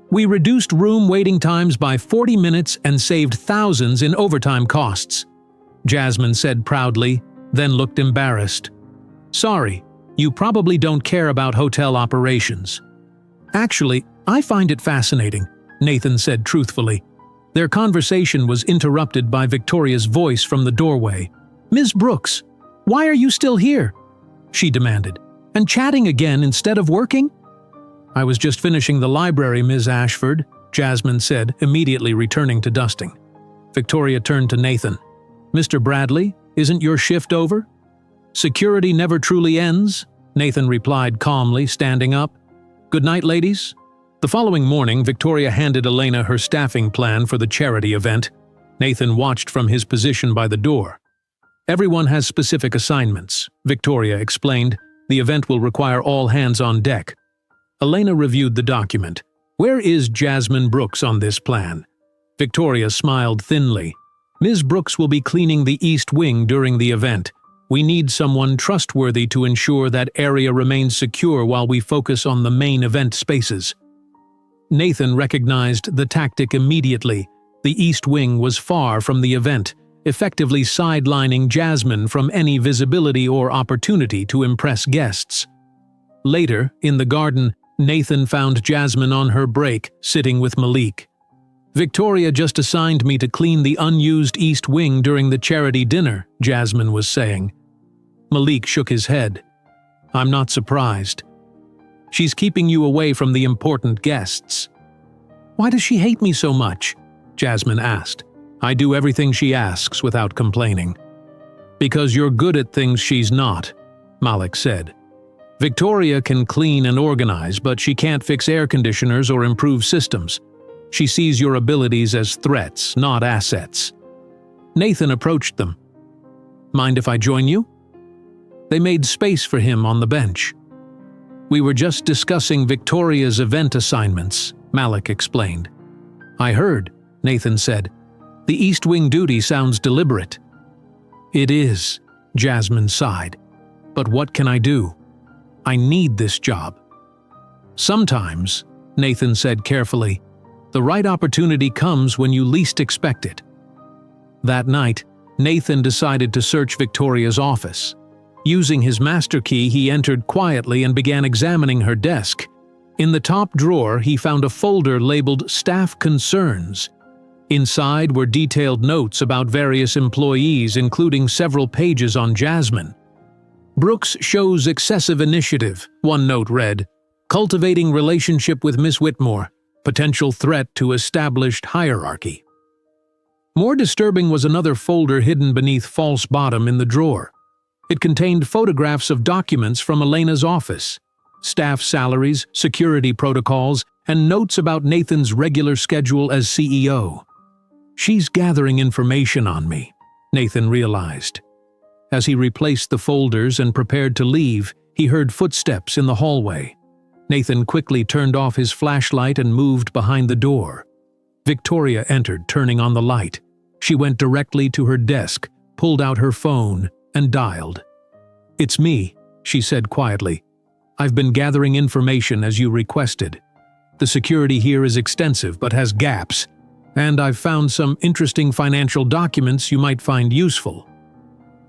We reduced room waiting times by 40 minutes and saved thousands in overtime costs, Jasmine said proudly, then looked embarrassed. Sorry, you probably don't care about hotel operations. Actually, I find it fascinating, Nathan said truthfully. Their conversation was interrupted by Victoria's voice from the doorway. Ms. Brooks, why are you still here? She demanded. And chatting again instead of working? I was just finishing the library, Ms. Ashford, Jasmine said, immediately returning to dusting. Victoria turned to Nathan. Mr. Bradley, isn't your shift over? Security never truly ends, Nathan replied calmly, standing up. Good night, ladies. The following morning, Victoria handed Elena her staffing plan for the charity event. Nathan watched from his position by the door. Everyone has specific assignments, Victoria explained. The event will require all hands on deck. Elena reviewed the document. Where is Jasmine Brooks on this plan? Victoria smiled thinly. Ms. Brooks will be cleaning the East Wing during the event. We need someone trustworthy to ensure that area remains secure while we focus on the main event spaces. Nathan recognized the tactic immediately. The East Wing was far from the event, effectively sidelining Jasmine from any visibility or opportunity to impress guests. Later, in the garden, Nathan found Jasmine on her break, sitting with Malik. Victoria just assigned me to clean the unused East Wing during the charity dinner, Jasmine was saying. Malik shook his head. I'm not surprised. She's keeping you away from the important guests. Why does she hate me so much? Jasmine asked. I do everything she asks without complaining. Because you're good at things she's not, Malik said. Victoria can clean and organize, but she can't fix air conditioners or improve systems. She sees your abilities as threats, not assets. Nathan approached them. Mind if I join you? They made space for him on the bench. We were just discussing Victoria's event assignments, Malik explained. I heard, Nathan said. The East Wing duty sounds deliberate. It is, Jasmine sighed. But what can I do? I need this job. Sometimes, Nathan said carefully, the right opportunity comes when you least expect it. That night, Nathan decided to search Victoria's office. Using his master key, he entered quietly and began examining her desk. In the top drawer, he found a folder labeled Staff Concerns. Inside were detailed notes about various employees, including several pages on Jasmine. Brooks shows excessive initiative, one note read. Cultivating relationship with Miss Whitmore. Potential threat to established hierarchy. More disturbing was another folder hidden beneath false bottom in the drawer. It contained photographs of documents from Elena's office, staff salaries, security protocols, and notes about Nathan's regular schedule as CEO. She's gathering information on me, Nathan realized. As he replaced the folders and prepared to leave, he heard footsteps in the hallway. Nathan quickly turned off his flashlight and moved behind the door. Victoria entered, turning on the light. She went directly to her desk, pulled out her phone, and dialed. "It's me," she said quietly. "I've been gathering information as you requested. The security here is extensive but has gaps, and I've found some interesting financial documents you might find useful."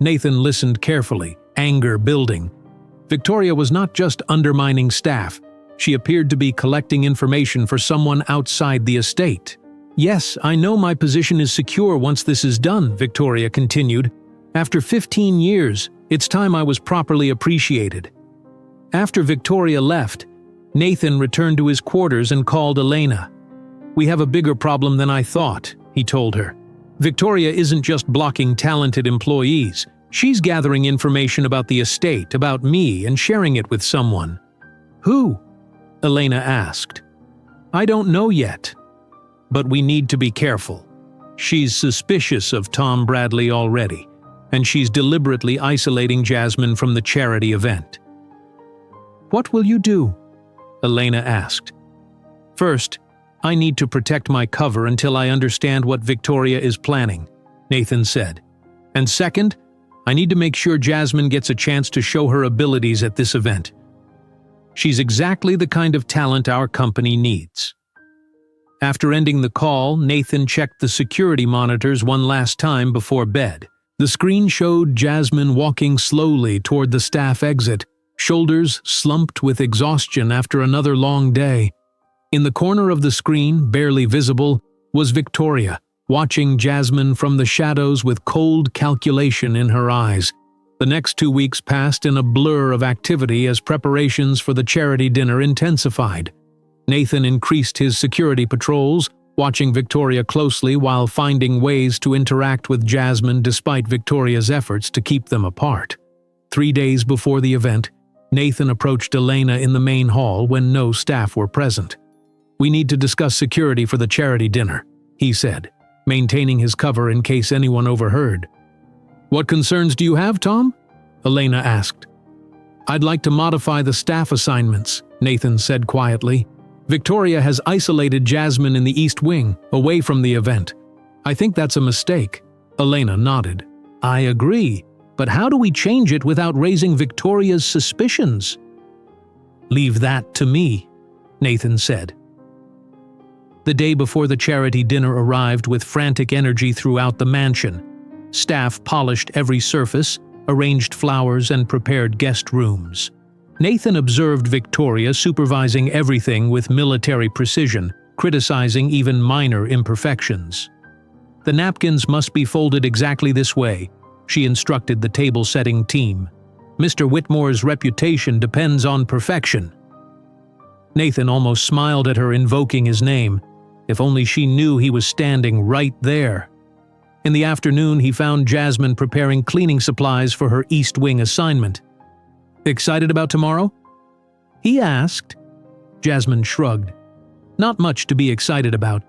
Nathan listened carefully, anger building. Victoria was not just undermining staff. She appeared to be collecting information for someone outside the estate. "Yes, I know my position is secure once this is done," Victoria continued. "After 15 years, it's time I was properly appreciated." After Victoria left, Nathan returned to his quarters and called Elena. "We have a bigger problem than I thought," he told her. "Victoria isn't just blocking talented employees. She's gathering information about the estate, about me, and sharing it with someone." "Who?" Elena asked. "I don't know yet. But we need to be careful. She's suspicious of Tom Bradley already, and she's deliberately isolating Jasmine from the charity event." "What will you do?" Elena asked. "First, I need to protect my cover until I understand what Victoria is planning," Nathan said. "And second, I need to make sure Jasmine gets a chance to show her abilities at this event. She's exactly the kind of talent our company needs." After ending the call, Nathan checked the security monitors one last time before bed. The screen showed Jasmine walking slowly toward the staff exit, shoulders slumped with exhaustion after another long day. In the corner of the screen, barely visible, was Victoria, watching Jasmine from the shadows with cold calculation in her eyes. The next 2 weeks passed in a blur of activity as preparations for the charity dinner intensified. Nathan increased his security patrols, watching Victoria closely while finding ways to interact with Jasmine despite Victoria's efforts to keep them apart. 3 days before the event, Nathan approached Elena in the main hall when no staff were present. "We need to discuss security for the charity dinner," he said, maintaining his cover in case anyone overheard. "What concerns do you have, Tom?" Elena asked. "I'd like to modify the staff assignments," Nathan said quietly. "Victoria has isolated Jasmine in the East Wing, away from the event. I think that's a mistake." Elena nodded. "I agree, but how do we change it without raising Victoria's suspicions?" "Leave that to me," Nathan said. The day before the charity dinner arrived with frantic energy throughout the mansion. Staff polished every surface, arranged flowers, and prepared guest rooms. Nathan observed Victoria supervising everything with military precision, criticizing even minor imperfections. "The napkins must be folded exactly this way," she instructed the table-setting team. "Mr. Whitmore's reputation depends on perfection." Nathan almost smiled at her, invoking his name. If only she knew he was standing right there. In the afternoon, he found Jasmine preparing cleaning supplies for her East Wing assignment. "Excited about tomorrow?" he asked. Jasmine shrugged. "Not much to be excited about.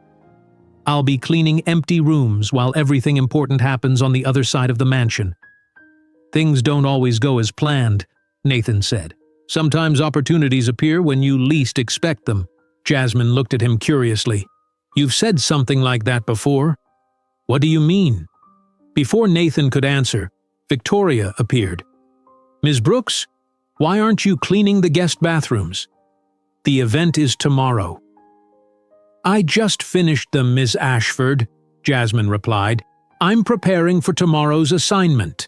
I'll be cleaning empty rooms while everything important happens on the other side of the mansion." "Things don't always go as planned," Nathan said. "Sometimes opportunities appear when you least expect them." Jasmine looked at him curiously. "You've said something like that before." "What do you mean?" Before Nathan could answer, Victoria appeared. "Ms. Brooks, why aren't you cleaning the guest bathrooms?" "The event is tomorrow." "I just finished them, Ms. Ashford," Jasmine replied. "I'm preparing for tomorrow's assignment."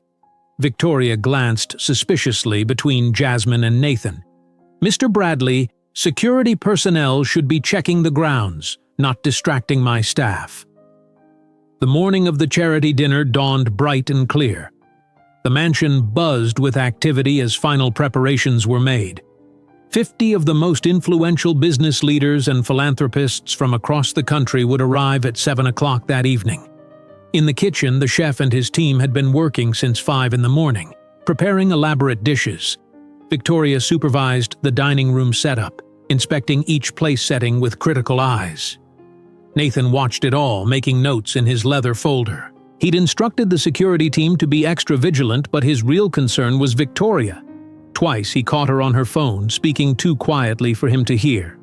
Victoria glanced suspiciously between Jasmine and Nathan. "Mr. Bradley, security personnel should be checking the grounds, not distracting my staff." The morning of the charity dinner dawned bright and clear. The mansion buzzed with activity as final preparations were made. 50 of the most influential business leaders and philanthropists from across the country would arrive at 7 o'clock that evening. In the kitchen, the chef and his team had been working since 5 in the morning, preparing elaborate dishes. Victoria supervised the dining room setup, inspecting each place setting with critical eyes. Nathan watched it all, making notes in his leather folder. He'd instructed the security team to be extra vigilant, but his real concern was Victoria. Twice he caught her on her phone, speaking too quietly for him to hear.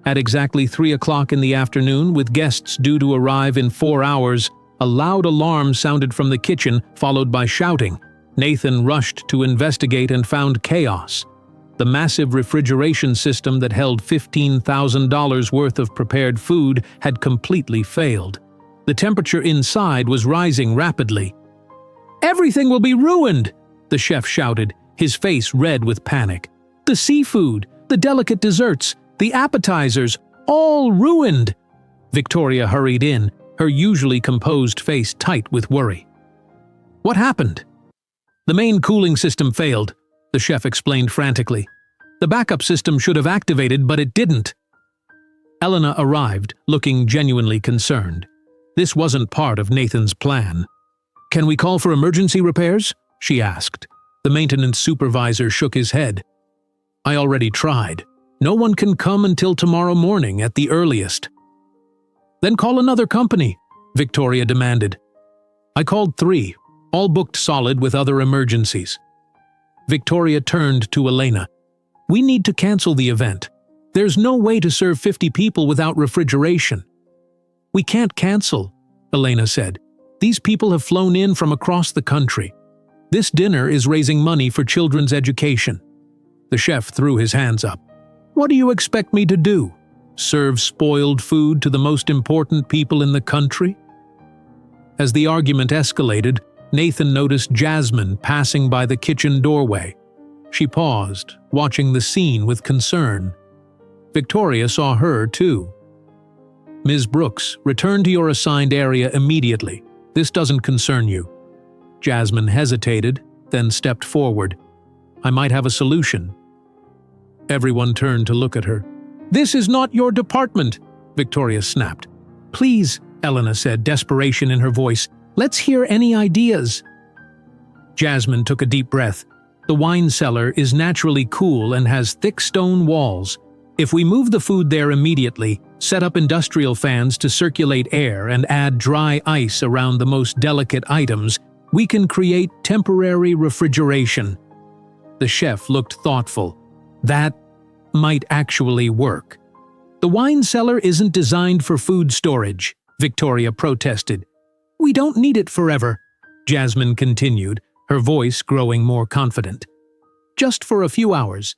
At exactly 3 o'clock in the afternoon, with guests due to arrive in 4 hours, A loud alarm sounded from the kitchen, followed by shouting. Nathan rushed to investigate and found chaos. The massive refrigeration system that held $15,000 worth of prepared food had completely failed. The temperature inside was rising rapidly. "Everything will be ruined!" the chef shouted, his face red with panic. "The seafood, the delicate desserts, the appetizers, all ruined!" Victoria hurried in, her usually composed face tight with worry. "What happened?" "The main cooling system failed," the chef explained frantically. "The backup system should have activated, but it didn't." Elena arrived, looking genuinely concerned. This wasn't part of Nathan's plan. "Can we call for emergency repairs?" she asked. The maintenance supervisor shook his head. "I already tried. No one can come until tomorrow morning at the earliest." "Then call another company," Victoria demanded. "I called 3, all booked solid with other emergencies." Victoria turned to Elena. "We need to cancel the event. There's no way to serve 50 people without refrigeration." "We can't cancel," Elena said. "These people have flown in from across the country. This dinner is raising money for children's education." The chef threw his hands up. "What do you expect me to do? Serve spoiled food to the most important people in the country?" As the argument escalated, Nathan noticed Jasmine passing by the kitchen doorway. She paused, watching the scene with concern. Victoria saw her too. "Ms. Brooks, return to your assigned area immediately. This doesn't concern you." Jasmine hesitated, then stepped forward. "I might have a solution." Everyone turned to look at her. "This is not your department," Victoria snapped. "Please," Elena said, desperation in her voice. "Let's hear any ideas." Jasmine took a deep breath. "The wine cellar is naturally cool and has thick stone walls. If we move the food there immediately, set up industrial fans to circulate air and add dry ice around the most delicate items, we can create temporary refrigeration." The chef looked thoughtful. "That might actually work." "The wine cellar isn't designed for food storage," Victoria protested. "We don't need it forever," Jasmine continued, her voice growing more confident. "Just for a few hours.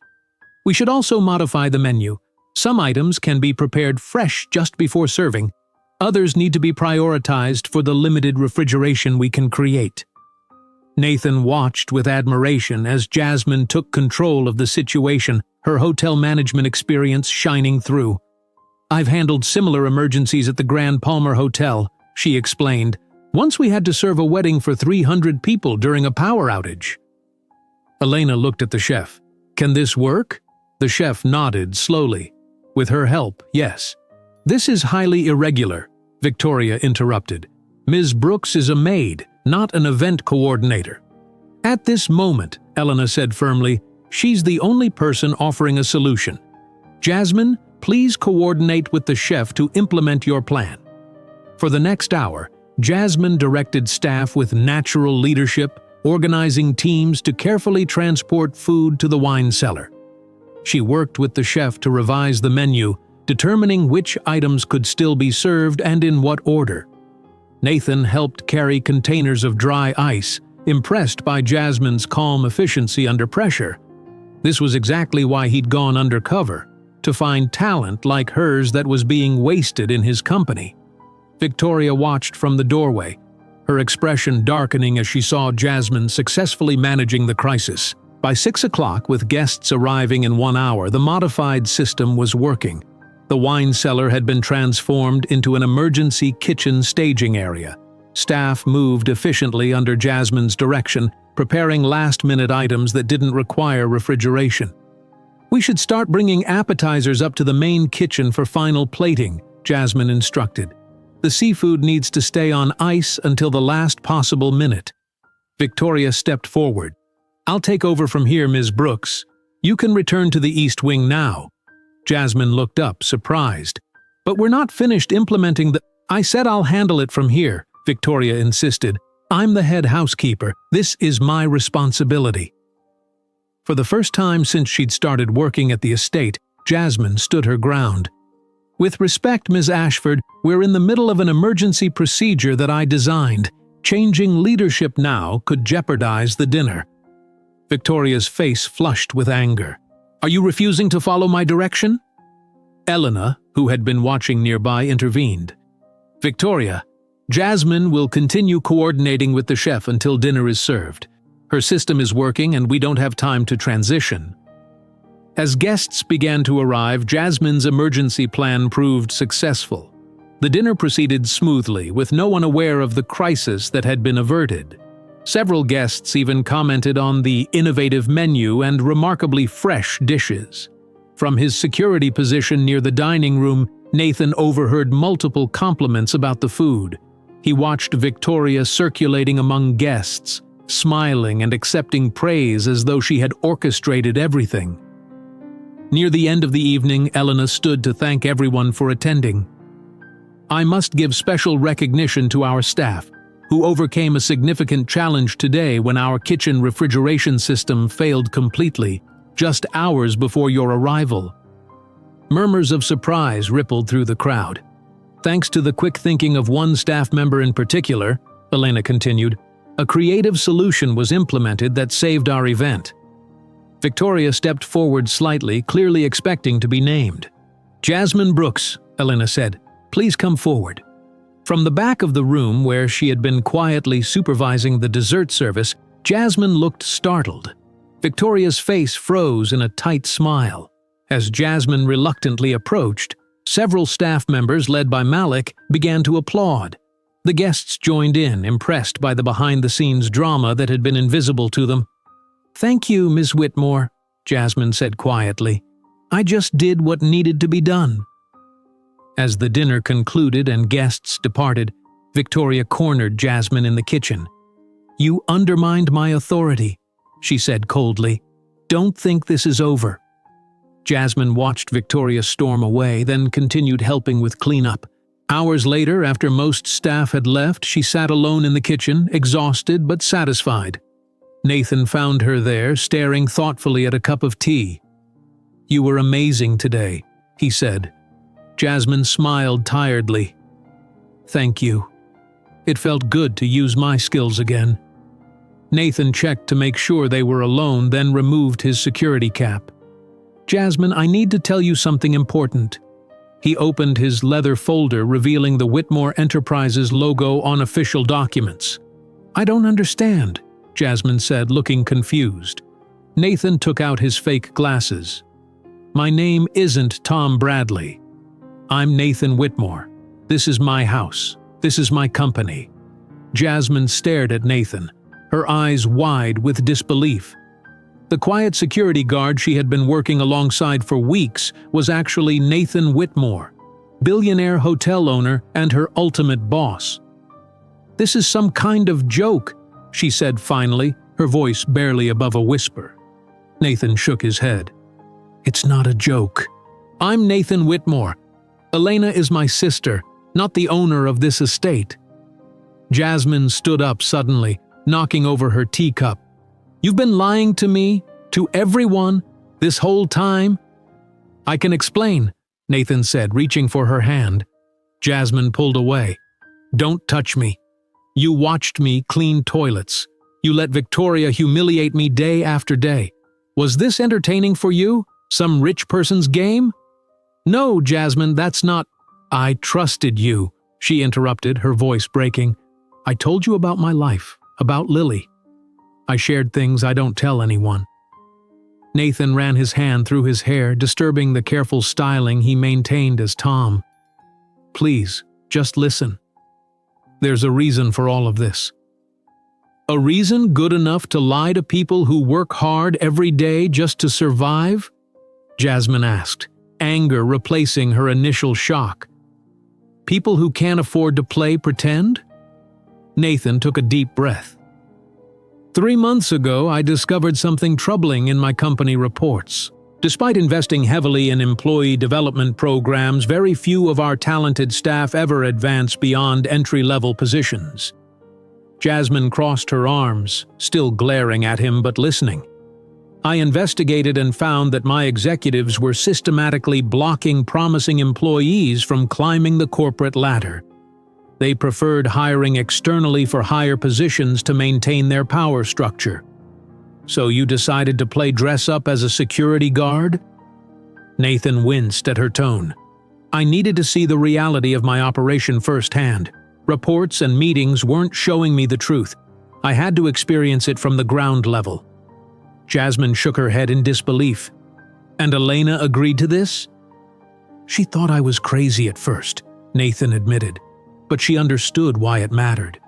We should also modify the menu. Some items can be prepared fresh just before serving. Others need to be prioritized for the limited refrigeration we can create." Nathan watched with admiration as Jasmine took control of the situation, her hotel management experience shining through. "I've handled similar emergencies at the Grand Palmer Hotel," she explained. "Once we had to serve a wedding for 300 people during a power outage." Elena looked at the chef. "Can this work?" The chef nodded slowly. "With her help, yes." "This is highly irregular," Victoria interrupted. "Ms. Brooks is a maid, not an event coordinator." "At this moment," Elena said firmly, "she's the only person offering a solution. Jasmine, please coordinate with the chef to implement your plan." For the next hour, Jasmine directed staff with natural leadership, organizing teams to carefully transport food to the wine cellar. She worked with the chef to revise the menu, determining which items could still be served and in what order. Nathan helped carry containers of dry ice, impressed by Jasmine's calm efficiency under pressure. This was exactly why he'd gone undercover, to find talent like hers that was being wasted in his company. Victoria watched from the doorway, her expression darkening as she saw Jasmine successfully managing the crisis. By 6 o'clock, with guests arriving in 1 hour, the modified system was working. The wine cellar had been transformed into an emergency kitchen staging area. Staff moved efficiently under Jasmine's direction, preparing last-minute items that didn't require refrigeration. "We should start bringing appetizers up to the main kitchen for final plating," Jasmine instructed. "The seafood needs to stay on ice until the last possible minute." Victoria stepped forward. "I'll take over from here, Ms. Brooks. You can return to the East Wing now." Jasmine looked up, surprised. "But we're not finished implementing the—" "I said I'll handle it from here," Victoria insisted. "I'm the head housekeeper. This is my responsibility." For the first time since she'd started working at the estate, Jasmine stood her ground. With respect, Ms. Ashford, we're in the middle of an emergency procedure that I designed. Changing leadership now could jeopardize the dinner. Victoria's face flushed with anger. Are you refusing to follow my direction? Elena, who had been watching nearby, intervened. Victoria, Jasmine will continue coordinating with the chef until dinner is served. Her system is working and we don't have time to transition. As guests began to arrive, Jasmine's emergency plan proved successful. The dinner proceeded smoothly, with no one aware of the crisis that had been averted. Several guests even commented on the innovative menu and remarkably fresh dishes. From his security position near the dining room, Nathan overheard multiple compliments about the food. He watched Victoria circulating among guests, smiling and accepting praise as though she had orchestrated everything. Near the end of the evening, Elena stood to thank everyone for attending. I must give special recognition to our staff, who overcame a significant challenge today when our kitchen refrigeration system failed completely, just hours before your arrival. Murmurs of surprise rippled through the crowd. Thanks to the quick thinking of one staff member in particular, Elena continued, a creative solution was implemented that saved our event. Victoria stepped forward slightly, clearly expecting to be named. Jasmine Brooks, Elena said, please come forward. From the back of the room where she had been quietly supervising the dessert service, Jasmine looked startled. Victoria's face froze in a tight smile. As Jasmine reluctantly approached, several staff members led by Malik began to applaud. The guests joined in, impressed by the behind-the-scenes drama that had been invisible to them. Thank you, Ms. Whitmore, Jasmine said quietly. I just did what needed to be done. As the dinner concluded and guests departed, Victoria cornered Jasmine in the kitchen. You undermined my authority, she said coldly. Don't think this is over. Jasmine watched Victoria storm away, then continued helping with cleanup. Hours later, after most staff had left, she sat alone in the kitchen, exhausted but satisfied. Nathan found her there, staring thoughtfully at a cup of tea. You were amazing today, he said. Jasmine smiled tiredly. Thank you. It felt good to use my skills again. Nathan checked to make sure they were alone, then removed his security cap. Jasmine, I need to tell you something important. He opened his leather folder, revealing the Whitmore Enterprises logo on official documents. I don't understand, Jasmine said, looking confused. Nathan took out his fake glasses. My name isn't Tom Bradley. I'm Nathan Whitmore. This is my house. This is my company. Jasmine stared at Nathan, her eyes wide with disbelief. The quiet security guard she had been working alongside for weeks was actually Nathan Whitmore, billionaire hotel owner and her ultimate boss. This is some kind of joke, she said finally, her voice barely above a whisper. Nathan shook his head. It's not a joke. I'm Nathan Whitmore. Elena is my sister, not the owner of this estate. Jasmine stood up suddenly, knocking over her teacup. You've been lying to me, to everyone, this whole time? I can explain, Nathan said, reaching for her hand. Jasmine pulled away. Don't touch me. You watched me clean toilets. You let Victoria humiliate me day after day. Was this entertaining for you? Some rich person's game? No, Jasmine, that's not… I trusted you, she interrupted, her voice breaking. I told you about my life, about Lily. I shared things I don't tell anyone. Nathan ran his hand through his hair, disturbing the careful styling he maintained as Tom. Please, just listen. There's a reason for all of this. A reason good enough to lie to people who work hard every day just to survive? Jasmine asked, anger replacing her initial shock. People who can't afford to play pretend? Nathan took a deep breath. 3 months ago, I discovered something troubling in my company reports. Despite investing heavily in employee development programs, very few of our talented staff ever advance beyond entry-level positions. Jasmine crossed her arms, still glaring at him but listening. I investigated and found that my executives were systematically blocking promising employees from climbing the corporate ladder. They preferred hiring externally for higher positions to maintain their power structure. So you decided to play dress-up as a security guard? Nathan winced at her tone. I needed to see the reality of my operation firsthand. Reports and meetings weren't showing me the truth. I had to experience it from the ground level. Jasmine shook her head in disbelief. And Elena agreed to this? She thought I was crazy at first, Nathan admitted, but she understood why it mattered.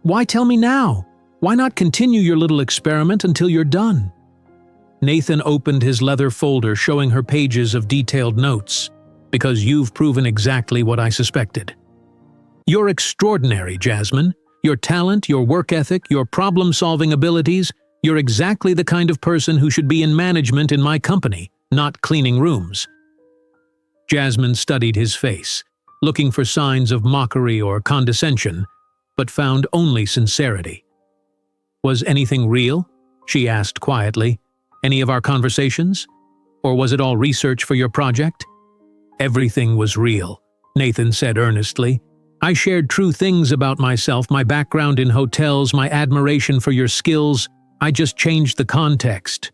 Why tell me now? Why not continue your little experiment until you're done? Nathan opened his leather folder showing her pages of detailed notes. Because you've proven exactly what I suspected. You're extraordinary, Jasmine. Your talent, your work ethic, your problem-solving abilities, you're exactly the kind of person who should be in management in my company, not cleaning rooms. Jasmine studied his face, looking for signs of mockery or condescension, but found only sincerity. Was anything real? She asked quietly. Any of our conversations? Or was it all research for your project? Everything was real, Nathan said earnestly. I shared true things about myself, my background in hotels, my admiration for your skills. I just changed the context.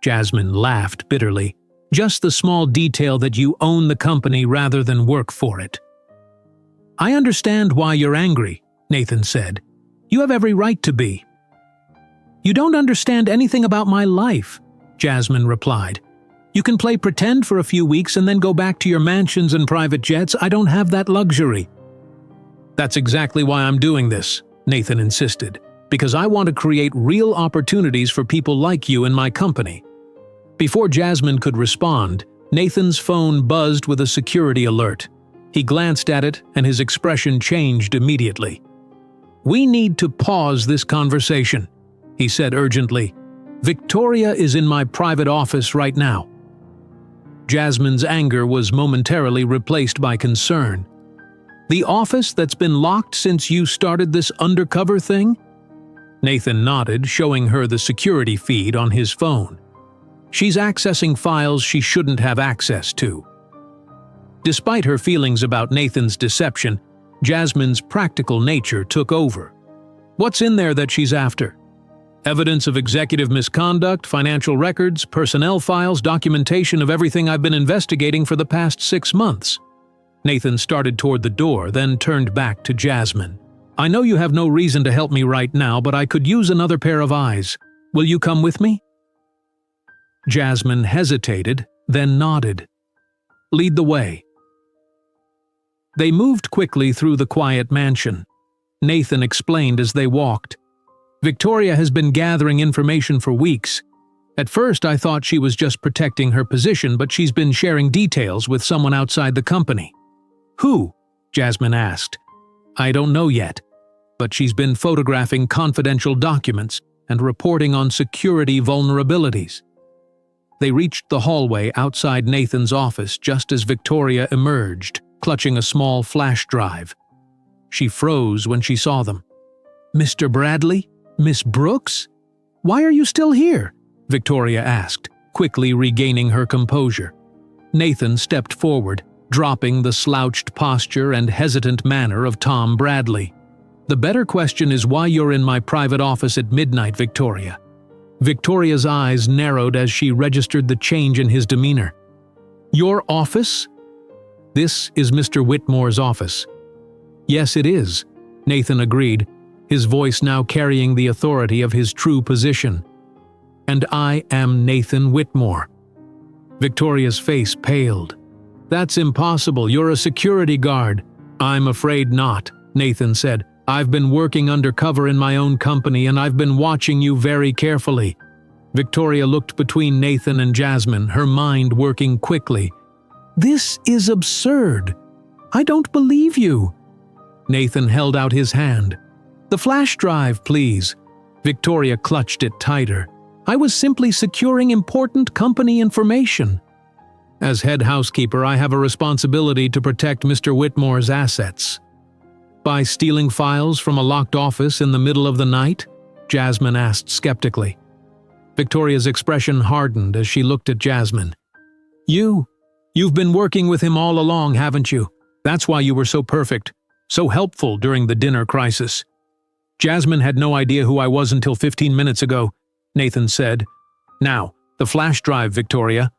Jasmine laughed bitterly. Just the small detail that you own the company rather than work for it. I understand why you're angry, Nathan said. You have every right to be. You don't understand anything about my life, Jasmine replied. You can play pretend for a few weeks and then go back to your mansions and private jets. I don't have that luxury. That's exactly why I'm doing this, Nathan insisted, because I want to create real opportunities for people like you in my company. Before Jasmine could respond, Nathan's phone buzzed with a security alert. He glanced at it and his expression changed immediately. We need to pause this conversation, he said urgently. Victoria is in my private office right now. Jasmine's anger was momentarily replaced by concern. The office that's been locked since you started this undercover thing? Nathan nodded, showing her the security feed on his phone. She's accessing files she shouldn't have access to. Despite her feelings about Nathan's deception, Jasmine's practical nature took over. What's in there that she's after? Evidence of executive misconduct, financial records, personnel files, documentation of everything I've been investigating for the past 6 months. Nathan started toward the door, then turned back to Jasmine. I know you have no reason to help me right now, but I could use another pair of eyes. Will you come with me? Jasmine hesitated, then nodded. Lead the way. They moved quickly through the quiet mansion. Nathan explained as they walked. Victoria has been gathering information for weeks. At first I thought she was just protecting her position, but she's been sharing details with someone outside the company. Who? Jasmine asked. I don't know yet, but she's been photographing confidential documents and reporting on security vulnerabilities. They reached the hallway outside Nathan's office just as Victoria emerged, clutching a small flash drive. She froze when she saw them. Mr. Bradley? Miss Brooks? Why are you still here? Victoria asked, quickly regaining her composure. Nathan stepped forward, dropping the slouched posture and hesitant manner of Tom Bradley. The better question is why you're in my private office at midnight, Victoria. Victoria's eyes narrowed as she registered the change in his demeanor. Your office? This is Mr. Whitmore's office. Yes, it is, Nathan agreed, his voice now carrying the authority of his true position. And I am Nathan Whitmore. Victoria's face paled. That's impossible, you're a security guard. I'm afraid not, Nathan said. I've been working undercover in my own company and I've been watching you very carefully. Victoria looked between Nathan and Jasmine, her mind working quickly. This is absurd. I don't believe you. Nathan held out his hand. The flash drive, please. Victoria clutched it tighter. I was simply securing important company information. As head housekeeper, I have a responsibility to protect Mr. Whitmore's assets. By stealing files from a locked office in the middle of the night? Jasmine asked skeptically. Victoria's expression hardened as she looked at Jasmine. You've been working with him all along, haven't you? That's why you were so perfect, so helpful during the dinner crisis. Jasmine had no idea who I was until 15 minutes ago, Nathan said. Now, the flash drive, Victoria.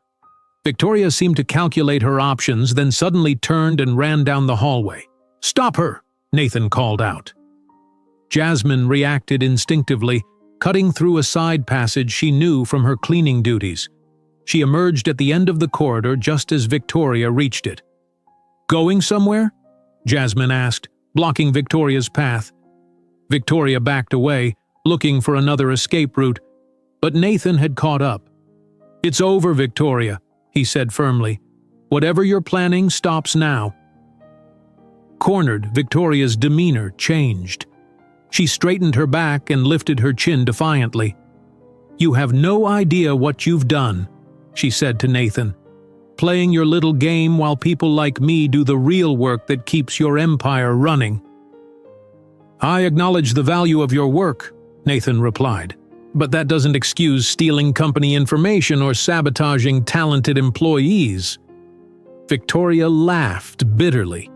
Victoria seemed to calculate her options, then suddenly turned and ran down the hallway. Stop her, Nathan called out. Jasmine reacted instinctively, cutting through a side passage she knew from her cleaning duties. She emerged at the end of the corridor just as Victoria reached it. Going somewhere? Jasmine asked, blocking Victoria's path. Victoria backed away, looking for another escape route, but Nathan had caught up. It's over, Victoria, he said firmly. Whatever you're planning stops now. Cornered, Victoria's demeanor changed. She straightened her back and lifted her chin defiantly. You have no idea what you've done, she said to Nathan. Playing your little game while people like me do the real work that keeps your empire running. I acknowledge the value of your work, Nathan replied, but that doesn't excuse stealing company information or sabotaging talented employees. Victoria laughed bitterly.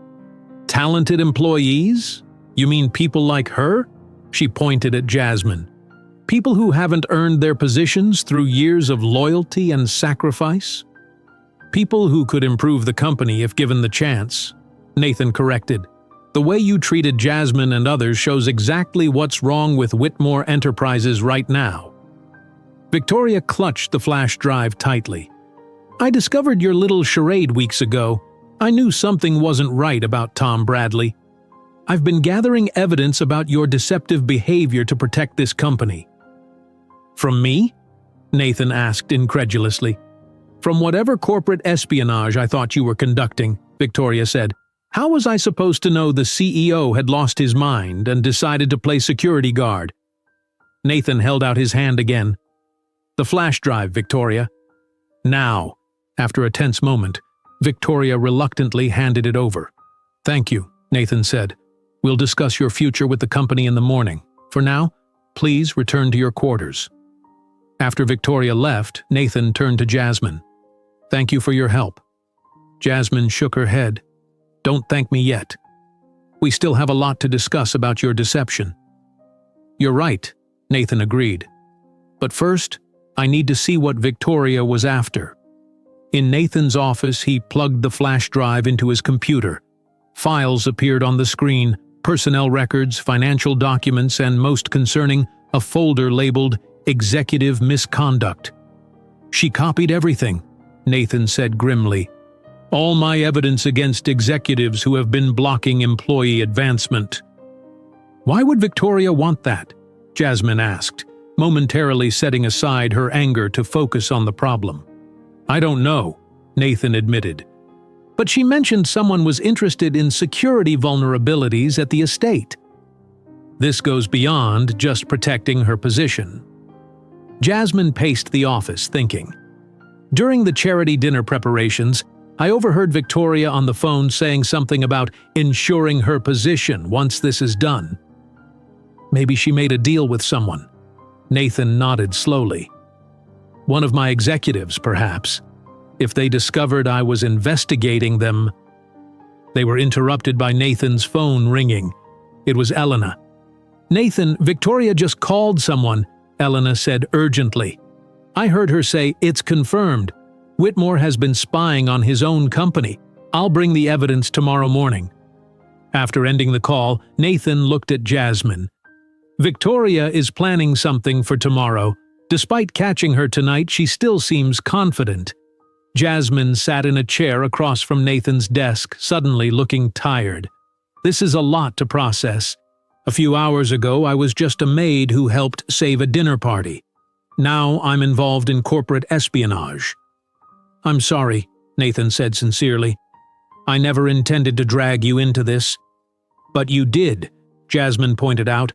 Talented employees? You mean people like her? She pointed at Jasmine. People who haven't earned their positions through years of loyalty and sacrifice? People who could improve the company if given the chance, Nathan corrected. The way you treated Jasmine and others shows exactly what's wrong with Whitmore Enterprises right now. Victoria clutched the flash drive tightly. I discovered your little charade weeks ago. I knew something wasn't right about Tom Bradley. I've been gathering evidence about your deceptive behavior to protect this company. From me? Nathan asked incredulously. From whatever corporate espionage I thought you were conducting, Victoria said. How was I supposed to know the CEO had lost his mind and decided to play security guard? Nathan held out his hand again. The flash drive, Victoria. Now, after a tense moment, Victoria reluctantly handed it over. Thank you, Nathan said. We'll discuss your future with the company in the morning. For now, please return to your quarters. After Victoria left, Nathan turned to Jasmine. Thank you for your help. Jasmine shook her head. Don't thank me yet. We still have a lot to discuss about your deception. You're right, Nathan agreed. But first, I need to see what Victoria was after. In Nathan's office, he plugged the flash drive into his computer. Files appeared on the screen, personnel records, financial documents, and most concerning, a folder labeled Executive Misconduct. She copied everything, Nathan said grimly. All my evidence against executives who have been blocking employee advancement. Why would Victoria want that? Jasmine asked, momentarily setting aside her anger to focus on the problem. I don't know, Nathan admitted. But she mentioned someone was interested in security vulnerabilities at the estate. This goes beyond just protecting her position. Jasmine paced the office, thinking. During the charity dinner preparations, I overheard Victoria on the phone saying something about ensuring her position once this is done. Maybe she made a deal with someone. Nathan nodded slowly. One of my executives, perhaps. If they discovered I was investigating them. They were interrupted by Nathan's phone ringing. It was Elena. Nathan, Victoria just called someone, Elena said urgently. I heard her say, it's confirmed. Whitmore has been spying on his own company. I'll bring the evidence tomorrow morning. After ending the call, Nathan looked at Jasmine. Victoria is planning something for tomorrow. Despite catching her tonight, she still seems confident. Jasmine sat in a chair across from Nathan's desk, suddenly looking tired. This is a lot to process. A few hours ago, I was just a maid who helped save a dinner party. Now I'm involved in corporate espionage. I'm sorry, Nathan said sincerely. I never intended to drag you into this. But you did, Jasmine pointed out,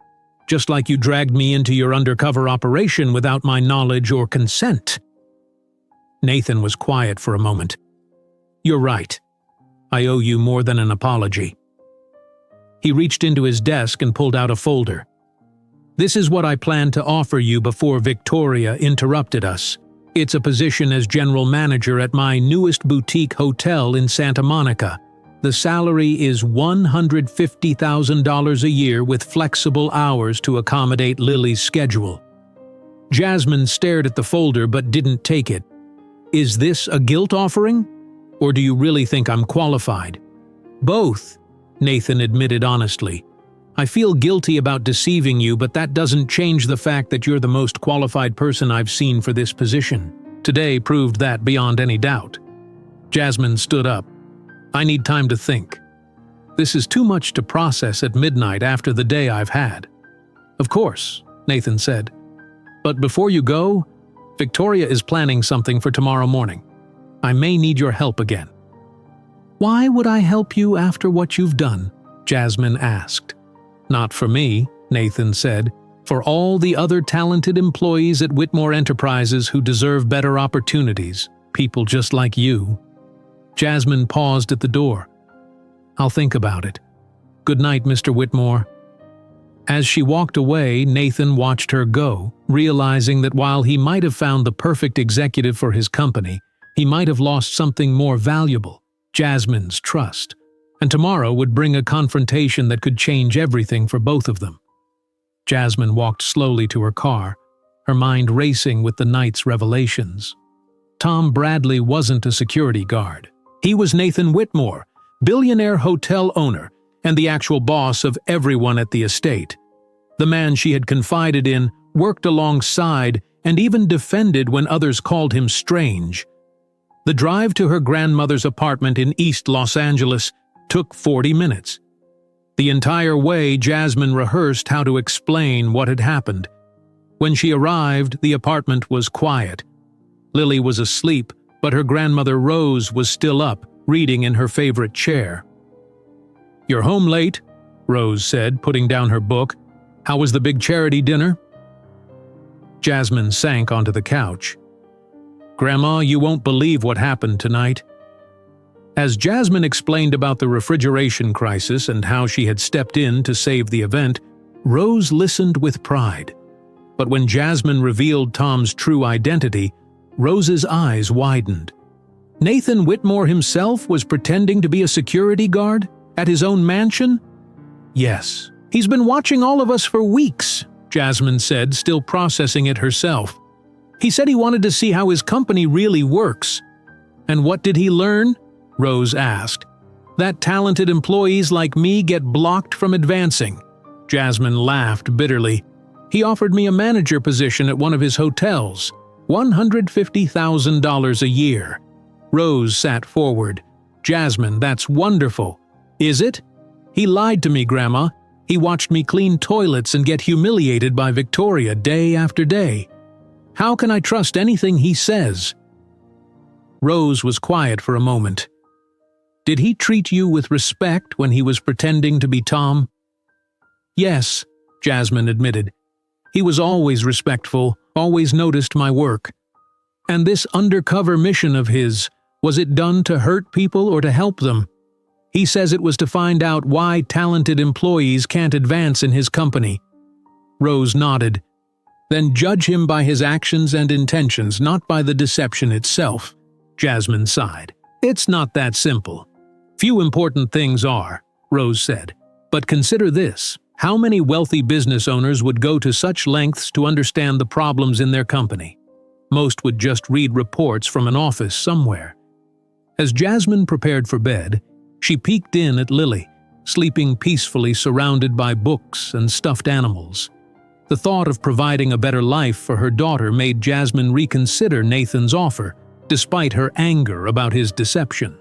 just like you dragged me into your undercover operation without my knowledge or consent. Nathan was quiet for a moment. You're right. I owe you more than an apology. He reached into his desk and pulled out a folder. This is what I planned to offer you before Victoria interrupted us. It's a position as general manager at my newest boutique hotel in Santa Monica. The salary is $150,000 a year with flexible hours to accommodate Lily's schedule. Jasmine stared at the folder but didn't take it. Is this a guilt offering? Or do you really think I'm qualified? Both, Nathan admitted honestly. I feel guilty about deceiving you, but that doesn't change the fact that you're the most qualified person I've seen for this position. Today proved that beyond any doubt. Jasmine stood up. I need time to think. This is too much to process at midnight after the day I've had. Of course, Nathan said. But before you go, Victoria is planning something for tomorrow morning. I may need your help again. Why would I help you after what you've done? Jasmine asked. Not for me, Nathan said. For all the other talented employees at Whitmore Enterprises who deserve better opportunities, people just like you. Jasmine paused at the door. I'll think about it. Good night, Mr. Whitmore. As she walked away, Nathan watched her go, realizing that while he might have found the perfect executive for his company, he might have lost something more valuable, Jasmine's trust. And tomorrow would bring a confrontation that could change everything for both of them. Jasmine walked slowly to her car, her mind racing with the night's revelations. Tom Bradley wasn't a security guard. He was Nathan Whitmore, billionaire hotel owner, and the actual boss of everyone at the estate. The man she had confided in, worked alongside, and even defended when others called him strange. The drive to her grandmother's apartment in East Los Angeles took 40 minutes. The entire way, Jasmine rehearsed how to explain what had happened. When she arrived, the apartment was quiet. Lily was asleep, but her grandmother Rose was still up, reading in her favorite chair. You're home late, Rose said, putting down her book. How was the big charity dinner? Jasmine sank onto the couch. Grandma, you won't believe what happened tonight. As Jasmine explained about the refrigeration crisis and how she had stepped in to save the event, Rose listened with pride. But when Jasmine revealed Tom's true identity, Rose's eyes widened. Nathan Whitmore himself was pretending to be a security guard at his own mansion? Yes, he's been watching all of us for weeks, Jasmine said, still processing it herself. He said he wanted to see how his company really works. And what did he learn? Rose asked. That talented employees like me get blocked from advancing. Jasmine laughed bitterly. He offered me a manager position at one of his hotels, $150,000 a year. Rose sat forward. Jasmine, that's wonderful. Is it? He lied to me, Grandma. He watched me clean toilets and get humiliated by Victoria day after day. How can I trust anything he says? Rose was quiet for a moment. Did he treat you with respect when he was pretending to be Tom? Yes, Jasmine admitted. He was always respectful, always noticed my work. And this undercover mission of his, was it done to hurt people or to help them? He says it was to find out why talented employees can't advance in his company. Rose nodded. Then judge him by his actions and intentions, not by the deception itself. Jasmine sighed. It's not that simple. Few important things are, Rose said. But consider this. How many wealthy business owners would go to such lengths to understand the problems in their company? Most would just read reports from an office somewhere. As Jasmine prepared for bed, she peeked in at Lily, sleeping peacefully surrounded by books and stuffed animals. The thought of providing a better life for her daughter made Jasmine reconsider Nathan's offer, despite her anger about his deception.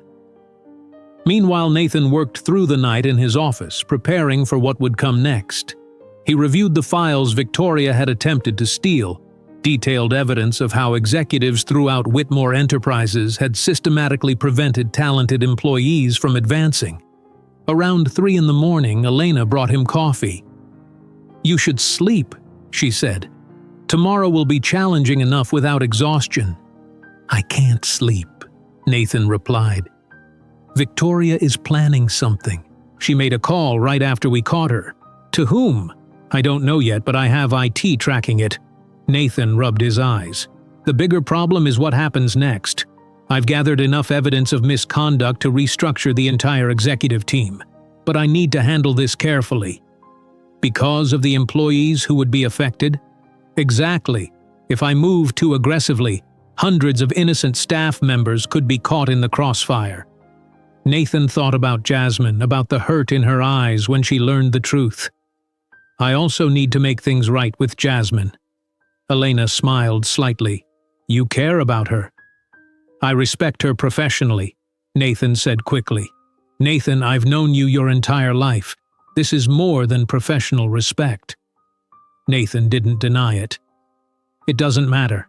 Meanwhile, Nathan worked through the night in his office, preparing for what would come next. He reviewed the files Victoria had attempted to steal, detailed evidence of how executives throughout Whitmore Enterprises had systematically prevented talented employees from advancing. Around 3 a.m, Elena brought him coffee. You should sleep, she said. Tomorrow will be challenging enough without exhaustion. I can't sleep, Nathan replied. Victoria is planning something. She made a call right after we caught her. To whom? I don't know yet, but I have IT tracking it. Nathan rubbed his eyes. The bigger problem is what happens next. I've gathered enough evidence of misconduct to restructure the entire executive team, but I need to handle this carefully. Because of the employees who would be affected? Exactly. If I move too aggressively, hundreds of innocent staff members could be caught in the crossfire. Nathan thought about Jasmine, about the hurt in her eyes when she learned the truth. I also need to make things right with Jasmine. Elena smiled slightly. You care about her. I respect her professionally, Nathan said quickly. Nathan, I've known you your entire life. This is more than professional respect. Nathan didn't deny it. It doesn't matter.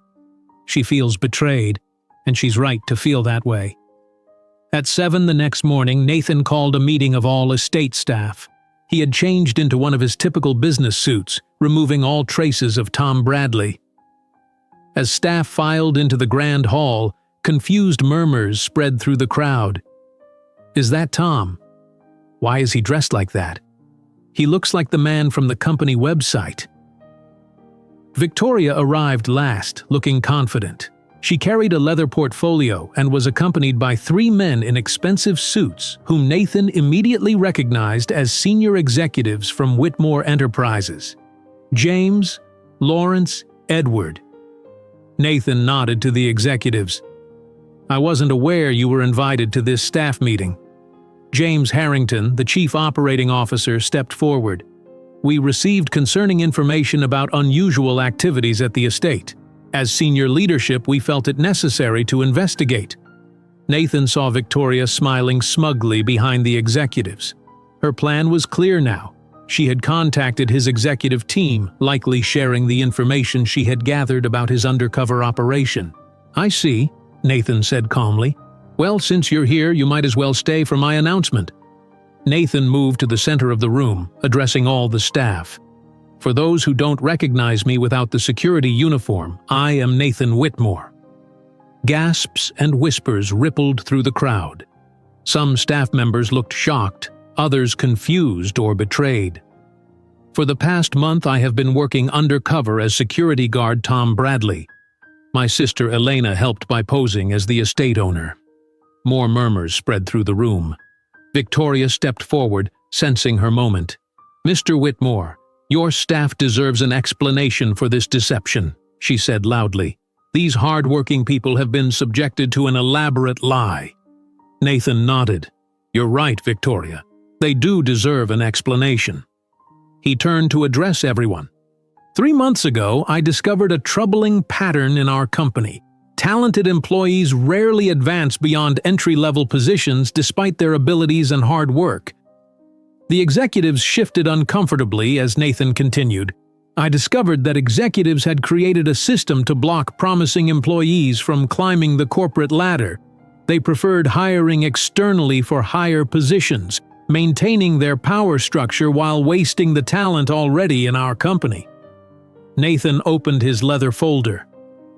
She feels betrayed, and she's right to feel that way. At 7 the next morning, Nathan called a meeting of all estate staff. He had changed into one of his typical business suits, removing all traces of Tom Bradley. As staff filed into the grand hall, confused murmurs spread through the crowd. Is that Tom? Why is he dressed like that? He looks like the man from the company website. Victoria arrived last, looking confident. She carried a leather portfolio and was accompanied by 3 men in expensive suits whom Nathan immediately recognized as senior executives from Whitmore Enterprises. James, Lawrence, Edward. Nathan nodded to the executives. I wasn't aware you were invited to this staff meeting. James Harrington, the chief operating officer, stepped forward. We received concerning information about unusual activities at the estate. As senior leadership, we felt it necessary to investigate. Nathan saw Victoria smiling smugly behind the executives. Her plan was clear now. She had contacted his executive team, likely sharing the information she had gathered about his undercover operation. I see, Nathan said calmly. Well, since you're here, you might as well stay for my announcement. Nathan moved to the center of the room, addressing all the staff. For those who don't recognize me without the security uniform, I am Nathan Whitmore. Gasps and whispers rippled through the crowd. Some staff members looked shocked, others confused or betrayed. For the past month, I have been working undercover as security guard Tom Bradley. My sister Elena helped by posing as the estate owner. More murmurs spread through the room. Victoria stepped forward, sensing her moment. Mr. Whitmore, your staff deserves an explanation for this deception, she said loudly. These hard-working people have been subjected to an elaborate lie. Nathan nodded. You're right, Victoria. They do deserve an explanation. He turned to address everyone. 3 months ago, I discovered a troubling pattern in our company. Talented employees rarely advance beyond entry-level positions despite their abilities and hard work. The executives shifted uncomfortably as Nathan continued. I discovered that executives had created a system to block promising employees from climbing the corporate ladder. They preferred hiring externally for higher positions, maintaining their power structure while wasting the talent already in our company. Nathan opened his leather folder.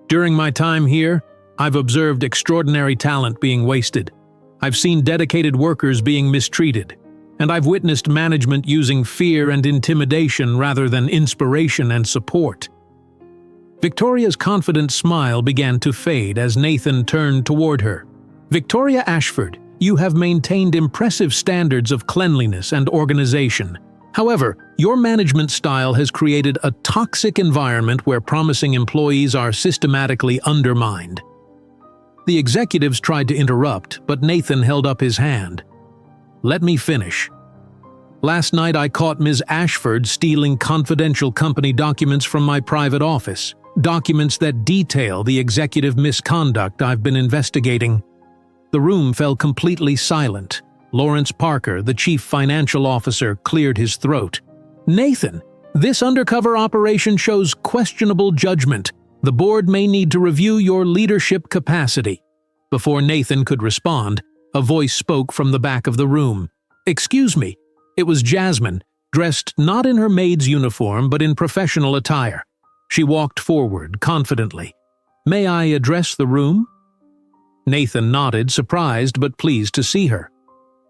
During my time here, I've observed extraordinary talent being wasted. I've seen dedicated workers being mistreated, and I've witnessed management using fear and intimidation rather than inspiration and support. Victoria's confident smile began to fade as Nathan turned toward her. Victoria Ashford, you have maintained impressive standards of cleanliness and organization. However, your management style has created a toxic environment where promising employees are systematically undermined. The executives tried to interrupt, but Nathan held up his hand. Let me finish. Last night I caught Ms. Ashford stealing confidential company documents from my private office, documents that detail the executive misconduct I've been investigating. The room fell completely silent. Lawrence Parker, the chief financial officer, cleared his throat. Nathan, this undercover operation shows questionable judgment. The board may need to review your leadership capacity. Before Nathan could respond, a voice spoke from the back of the room. Excuse me. It was Jasmine, dressed not in her maid's uniform but in professional attire. She walked forward confidently. May I address the room? Nathan nodded, surprised but pleased to see her.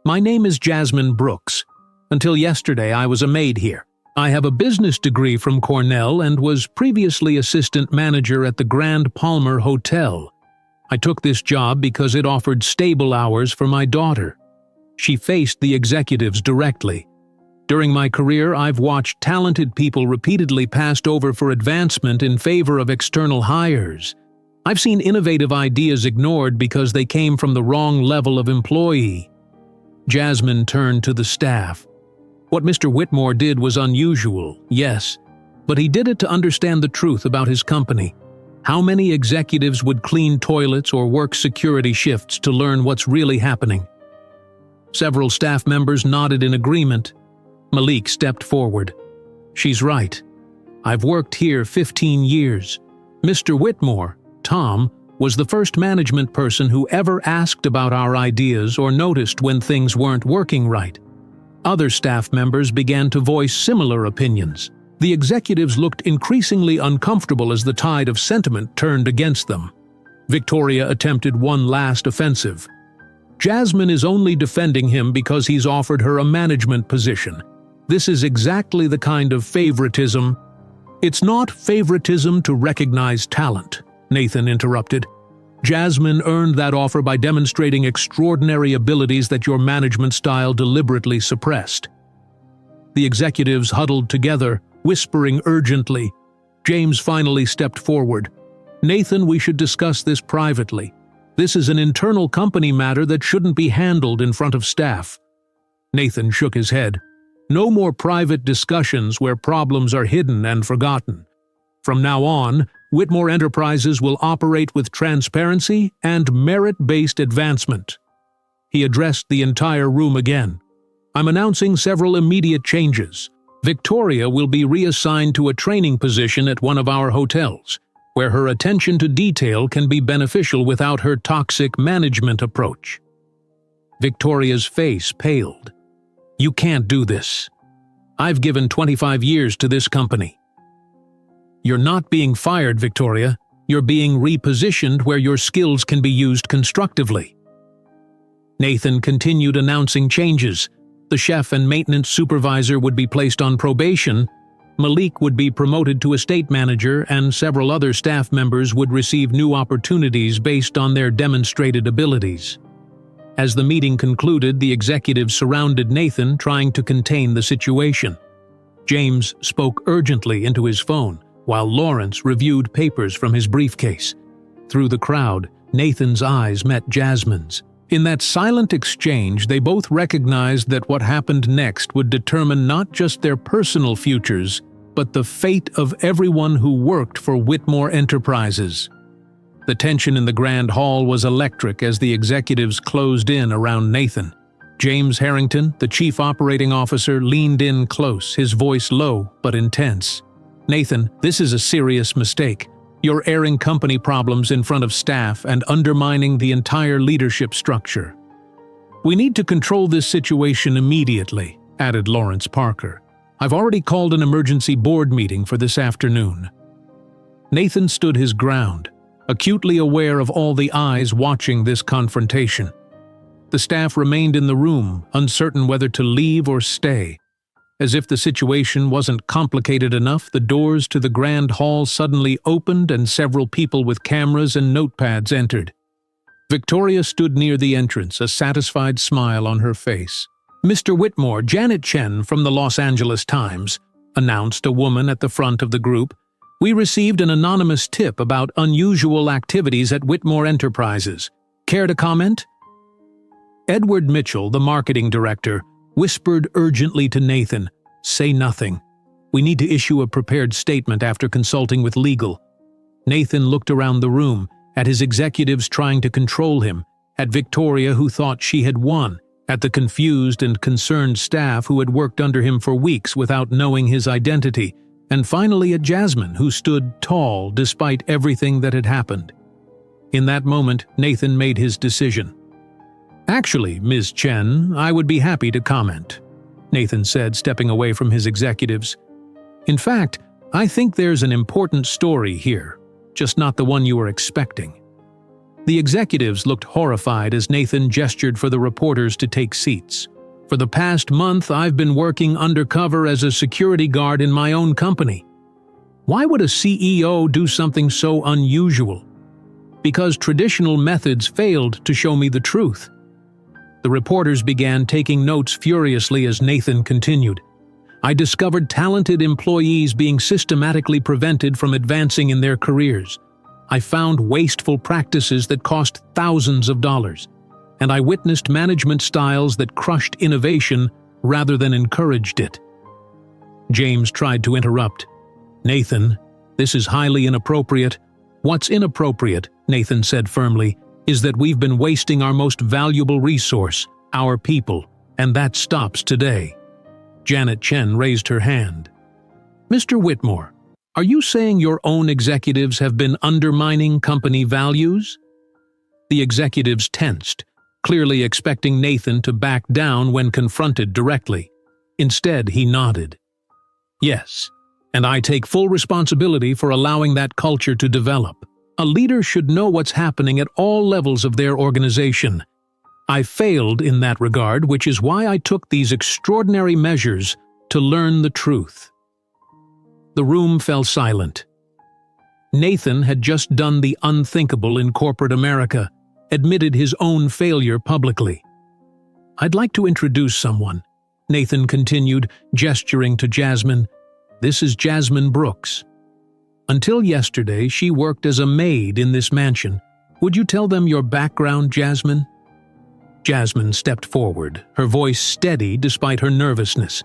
My name is Jasmine Brooks. Until yesterday, I was a maid here. I have a business degree from Cornell and was previously assistant manager at the Grand Palmer Hotel. I took this job because it offered stable hours for my daughter. She faced the executives directly. During my career, I've watched talented people repeatedly passed over for advancement in favor of external hires. I've seen innovative ideas ignored because they came from the wrong level of employee. Jasmine turned to the staff. What Mr. Whitmore did was unusual, yes, but he did it to understand the truth about his company. How many executives would clean toilets or work security shifts to learn what's really happening? Several staff members nodded in agreement. Malik stepped forward. She's right. I've worked here 15 years. Mr. Whitmore, Tom, was the first management person who ever asked about our ideas or noticed when things weren't working right. Other staff members began to voice similar opinions. The executives looked increasingly uncomfortable as the tide of sentiment turned against them. Victoria attempted one last offensive. Jasmine is only defending him because he's offered her a management position. This is exactly the kind of favoritism. It's not favoritism to recognize talent, Nathan interrupted. Jasmine earned that offer by demonstrating extraordinary abilities that your management style deliberately suppressed. The executives huddled together, whispering urgently. James finally stepped forward. Nathan, we should discuss this privately. This is an internal company matter that shouldn't be handled in front of staff. Nathan shook his head. No more private discussions where problems are hidden and forgotten. From now on, Whitmore Enterprises will operate with transparency and merit-based advancement. He addressed the entire room again. I'm announcing several immediate changes. Victoria will be reassigned to a training position at one of our hotels, where her attention to detail can be beneficial without her toxic management approach. Victoria's face paled. You can't do this. I've given 25 years to this company. You're not being fired, Victoria. You're being repositioned where your skills can be used constructively. Nathan continued announcing changes. The chef and maintenance supervisor would be placed on probation. Malik would be promoted to estate manager, and several other staff members would receive new opportunities based on their demonstrated abilities. As the meeting concluded, the executives surrounded Nathan, trying to contain the situation. James spoke urgently into his phone, while Lawrence reviewed papers from his briefcase. Through the crowd, Nathan's eyes met Jasmine's. In that silent exchange, they both recognized that what happened next would determine not just their personal futures, but the fate of everyone who worked for Whitmore Enterprises. The tension in the grand hall was electric as the executives closed in around Nathan. James Harrington, the chief operating officer, leaned in close, his voice low but intense. Nathan, this is a serious mistake. You're airing company problems in front of staff and undermining the entire leadership structure. We need to control this situation immediately, added Lawrence Parker. I've already called an emergency board meeting for this afternoon. Nathan stood his ground, acutely aware of all the eyes watching this confrontation. The staff remained in the room, uncertain whether to leave or stay. As if the situation wasn't complicated enough, the doors to the grand hall suddenly opened and several people with cameras and notepads entered. Victoria stood near the entrance, a satisfied smile on her face. Mr. Whitmore, Janet Chen from the Los Angeles Times, announced a woman at the front of the group. We received an anonymous tip about unusual activities at Whitmore Enterprises. Care to comment? Edward Mitchell, the marketing director, whispered urgently to Nathan, "Say nothing. We need to issue a prepared statement after consulting with legal." Nathan looked around the room, at his executives trying to control him, at Victoria who thought she had won, at the confused and concerned staff who had worked under him for weeks without knowing his identity, and finally at Jasmine, who stood tall despite everything that had happened. In that moment, Nathan made his decision. "Actually, Ms. Chen, I would be happy to comment," Nathan said, stepping away from his executives. "In fact, I think there's an important story here, just not the one you were expecting." The executives looked horrified as Nathan gestured for the reporters to take seats. For the past month, I've been working undercover as a security guard in my own company. Why would a CEO do something so unusual? Because traditional methods failed to show me the truth. The reporters began taking notes furiously as Nathan continued. I discovered talented employees being systematically prevented from advancing in their careers. I found wasteful practices that cost thousands of dollars, and I witnessed management styles that crushed innovation rather than encouraged it. James tried to interrupt. Nathan, this is highly inappropriate. What's inappropriate, Nathan said firmly, is that we've been wasting our most valuable resource, our people, and that stops today. Janet Chen raised her hand. Mr. Whitmore, are you saying your own executives have been undermining company values? The executives tensed, clearly expecting Nathan to back down when confronted directly. Instead, he nodded. Yes, and I take full responsibility for allowing that culture to develop. A leader should know what's happening at all levels of their organization. I failed in that regard, which is why I took these extraordinary measures to learn the truth. The room fell silent. Nathan had just done the unthinkable in corporate America, admitted his own failure publicly. I'd like to introduce someone, Nathan continued, gesturing to Jasmine. This is Jasmine Brooks. Until yesterday, she worked as a maid in this mansion. Would you tell them your background, Jasmine? Jasmine stepped forward, her voice steady despite her nervousness.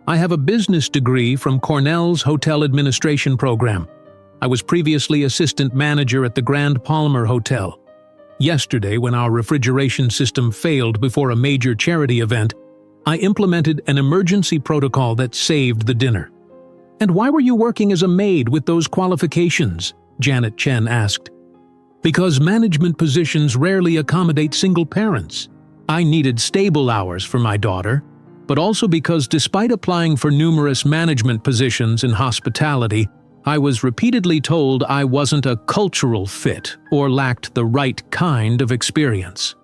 I have a business degree from Cornell's Hotel Administration program. I was previously assistant manager at the Grand Palmer Hotel. Yesterday, when our refrigeration system failed before a major charity event, I implemented an emergency protocol that saved the dinner. And why were you working as a maid with those qualifications? Janet Chen asked. Because management positions rarely accommodate single parents. I needed stable hours for my daughter, but also because despite applying for numerous management positions in hospitality, I was repeatedly told I wasn't a cultural fit or lacked the right kind of experience.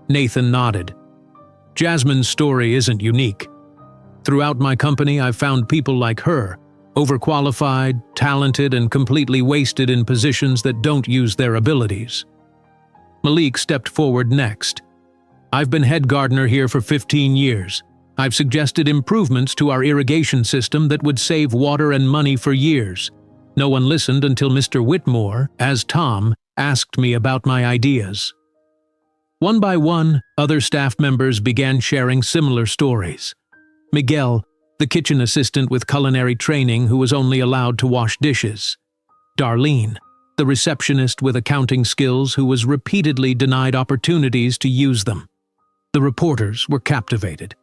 Nathan nodded. Jasmine's story isn't unique. Throughout my company, I've found people like her, overqualified, talented, and completely wasted in positions that don't use their abilities. Malik stepped forward next. I've been head gardener here for 15 years. I've suggested improvements to our irrigation system that would save water and money for years. No one listened until Mr. Whitmore, as Tom, asked me about my ideas. One by one, other staff members began sharing similar stories. Miguel, the kitchen assistant with culinary training who was only allowed to wash dishes. Darlene, the receptionist with accounting skills who was repeatedly denied opportunities to use them. The reporters were captivated.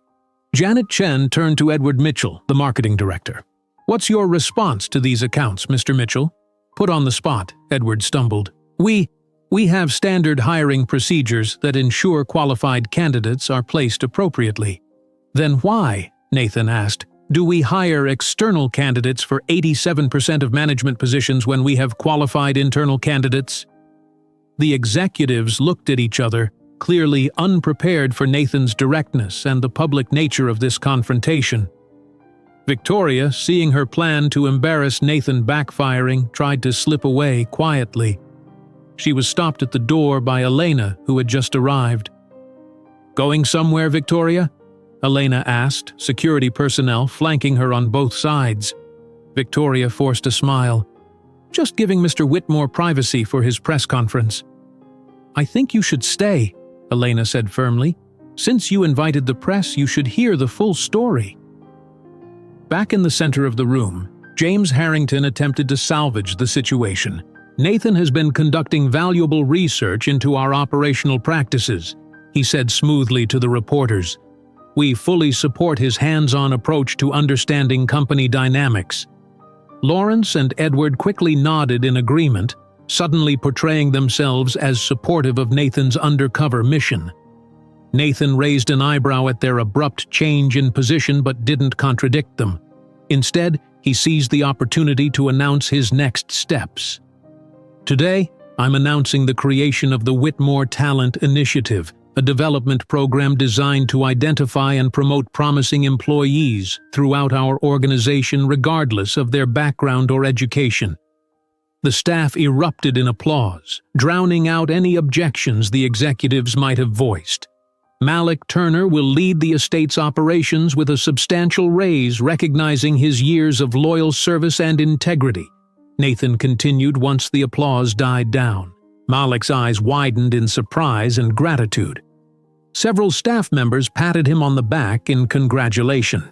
Janet Chen turned to Edward Mitchell, the marketing director. What's your response to these accounts, Mr. Mitchell? Put on the spot, Edward stumbled. We have standard hiring procedures that ensure qualified candidates are placed appropriately. Then why, Nathan asked, do we hire external candidates for 87% of management positions when we have qualified internal candidates? The executives looked at each other, clearly unprepared for Nathan's directness and the public nature of this confrontation. Victoria, seeing her plan to embarrass Nathan backfiring, tried to slip away quietly. She was stopped at the door by Elena, who had just arrived. Going somewhere, Victoria? Elena asked, security personnel flanking her on both sides. Victoria forced a smile. Just giving Mr. Whitmore privacy for his press conference. I think you should stay, Elena said firmly. Since you invited the press, you should hear the full story. Back in the center of the room, James Harrington attempted to salvage the situation. Nathan has been conducting valuable research into our operational practices, he said smoothly to the reporters. We fully support his hands-on approach to understanding company dynamics. Lawrence and Edward quickly nodded in agreement, suddenly portraying themselves as supportive of Nathan's undercover mission. Nathan raised an eyebrow at their abrupt change in position but didn't contradict them. Instead, he seized the opportunity to announce his next steps. Today, I'm announcing the creation of the Whitmore Talent Initiative, a development program designed to identify and promote promising employees throughout our organization regardless of their background or education. The staff erupted in applause, drowning out any objections the executives might have voiced. Malik Turner will lead the estate's operations with a substantial raise, recognizing his years of loyal service and integrity, Nathan continued once the applause died down. Malik's eyes widened in surprise and gratitude. Several staff members patted him on the back in congratulation.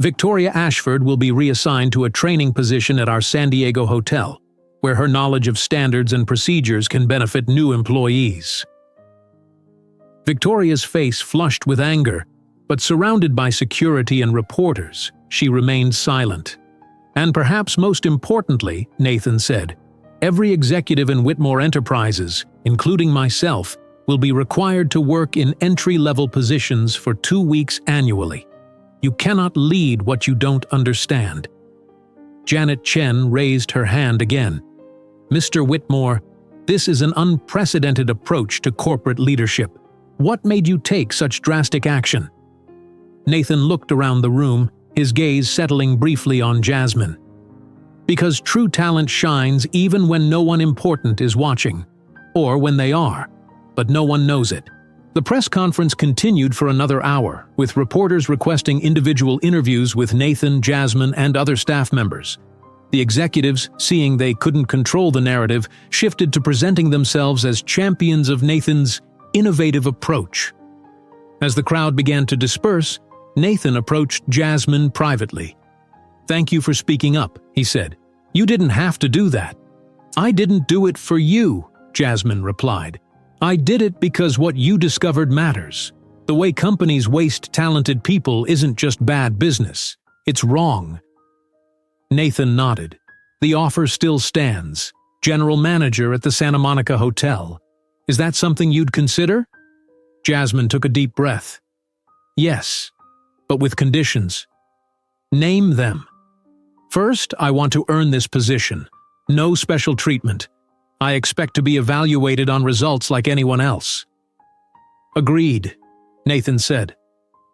Victoria Ashford will be reassigned to a training position at our San Diego hotel, where her knowledge of standards and procedures can benefit new employees. Victoria's face flushed with anger, but surrounded by security and reporters, she remained silent. And perhaps most importantly, Nathan said, every executive in Whitmore Enterprises, including myself, will be required to work in entry-level positions for 2 weeks annually. You cannot lead what you don't understand. Janet Chen raised her hand again. Mr. Whitmore, this is an unprecedented approach to corporate leadership. What made you take such drastic action? Nathan looked around the room, his gaze settling briefly on Jasmine. Because true talent shines even when no one important is watching, or when they are, but no one knows it. The press conference continued for another hour, with reporters requesting individual interviews with Nathan, Jasmine, and other staff members. The executives, seeing they couldn't control the narrative, shifted to presenting themselves as champions of Nathan's innovative approach. As the crowd began to disperse, Nathan approached Jasmine privately. "Thank you for speaking up," he said. "You didn't have to do that." "I didn't do it for you," Jasmine replied. "I did it because what you discovered matters. The way companies waste talented people isn't just bad business. It's wrong." Nathan nodded. "The offer still stands. General manager at the Santa Monica Hotel. Is that something you'd consider?" Jasmine took a deep breath. "Yes, but with conditions." "Name them." "First, I want to earn this position. No special treatment. I expect to be evaluated on results like anyone else." "Agreed," Nathan said.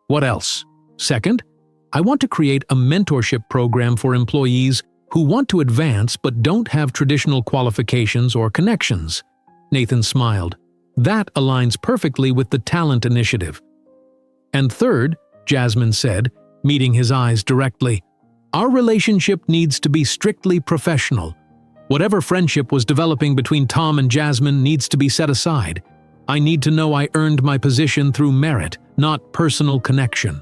"What else?" "Second, I want to create a mentorship program for employees who want to advance but don't have traditional qualifications or connections." Nathan smiled. "That aligns perfectly with the talent initiative." "And third," Jasmine said, meeting his eyes directly, "our relationship needs to be strictly professional. Whatever friendship was developing between Tom and Jasmine needs to be set aside. I need to know I earned my position through merit, not personal connection."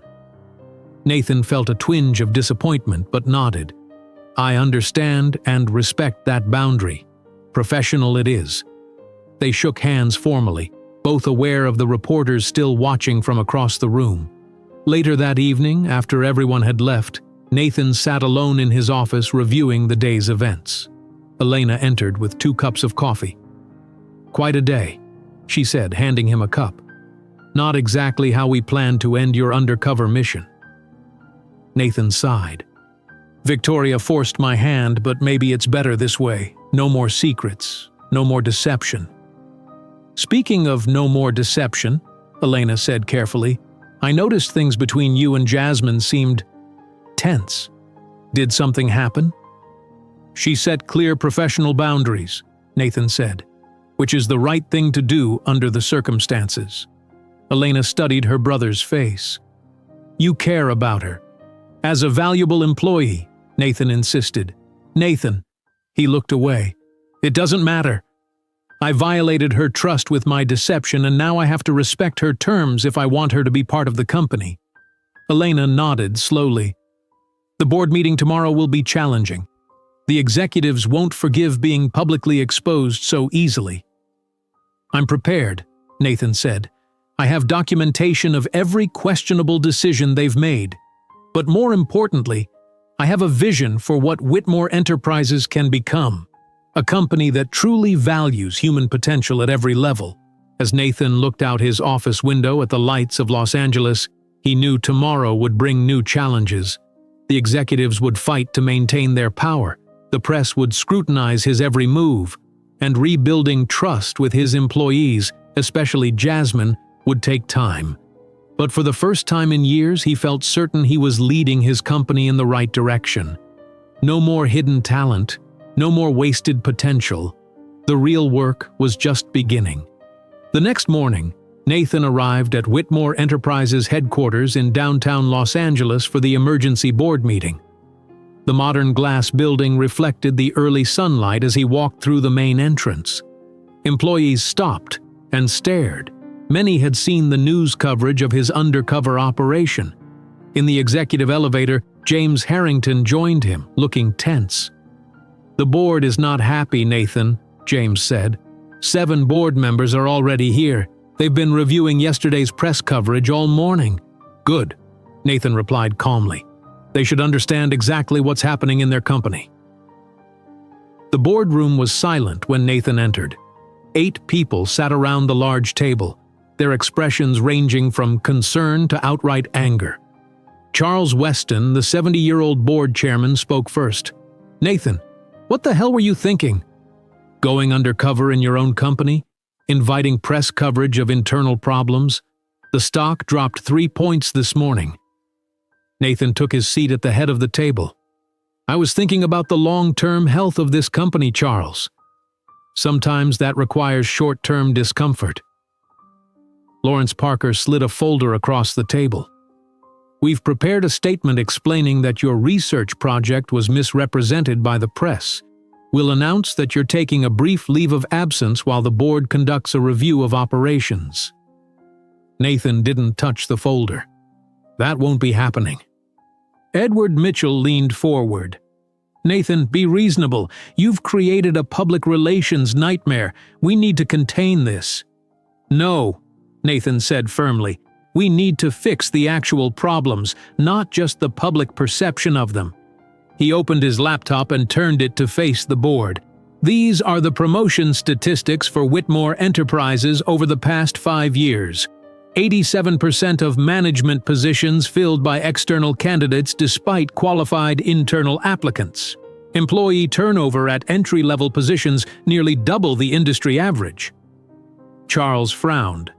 Nathan felt a twinge of disappointment but nodded. "I understand and respect that boundary. Professional it is." They shook hands formally, both aware of the reporters still watching from across the room. Later that evening, after everyone had left, Nathan sat alone in his office reviewing the day's events. Elena entered with 2 cups of coffee. "Quite a day," she said, handing him a cup. "Not exactly how we planned to end your undercover mission." Nathan sighed. "Victoria forced my hand, but maybe it's better this way. No more secrets, no more deception." "Speaking of no more deception," Elena said carefully, "I noticed things between you and Jasmine seemed tense. Did something happen?" "She set clear professional boundaries," Nathan said, "which is the right thing to do under the circumstances." Elena studied her brother's face. "You care about her. As a valuable employee," Nathan insisted. "Nathan," he looked away. "It doesn't matter. I violated her trust with my deception, and now I have to respect her terms if I want her to be part of the company." Elena nodded slowly. "The board meeting tomorrow will be challenging. The executives won't forgive being publicly exposed so easily." "I'm prepared," Nathan said. "I have documentation of every questionable decision they've made. But more importantly, I have a vision for what Whitmore Enterprises can become. A company that truly values human potential at every level." As Nathan looked out his office window at the lights of Los Angeles, he knew tomorrow would bring new challenges. The executives would fight to maintain their power. The press would scrutinize his every move, and rebuilding trust with his employees, especially Jasmine, would take time. But for the first time in years, he felt certain he was leading his company in the right direction. No more hidden talent, no more wasted potential. The real work was just beginning. The next morning, Nathan arrived at Whitmore Enterprises headquarters in downtown Los Angeles for the emergency board meeting. The modern glass building reflected the early sunlight as he walked through the main entrance. Employees stopped and stared. Many had seen the news coverage of his undercover operation. In the executive elevator, James Harrington joined him, looking tense. "The board is not happy, Nathan," James said. "7 board members are already here. They've been reviewing yesterday's press coverage all morning." "Good," Nathan replied calmly. "They should understand exactly what's happening in their company." The boardroom was silent when Nathan entered. 8 people sat around the large table, their expressions ranging from concern to outright anger. Charles Weston, the 70-year-old board chairman, spoke first. "Nathan, what the hell were you thinking? Going undercover in your own company? Inviting press coverage of internal problems? The stock dropped 3 points this morning." Nathan took his seat at the head of the table. "I was thinking about the long-term health of this company, Charles. Sometimes that requires short-term discomfort." Lawrence Parker slid a folder across the table. "We've prepared a statement explaining that your research project was misrepresented by the press. We'll announce that you're taking a brief leave of absence while the board conducts a review of operations." Nathan didn't touch the folder. "That won't be happening." Edward Mitchell leaned forward. "Nathan, be reasonable. You've created a public relations nightmare. We need to contain this." "No," Nathan said firmly. "We need to fix the actual problems, not just the public perception of them." He opened his laptop and turned it to face the board. "These are the promotion statistics for Whitmore Enterprises over the past 5 years. 87% of management positions filled by external candidates despite qualified internal applicants. Employee turnover at entry-level positions nearly double the industry average." Charles frowned.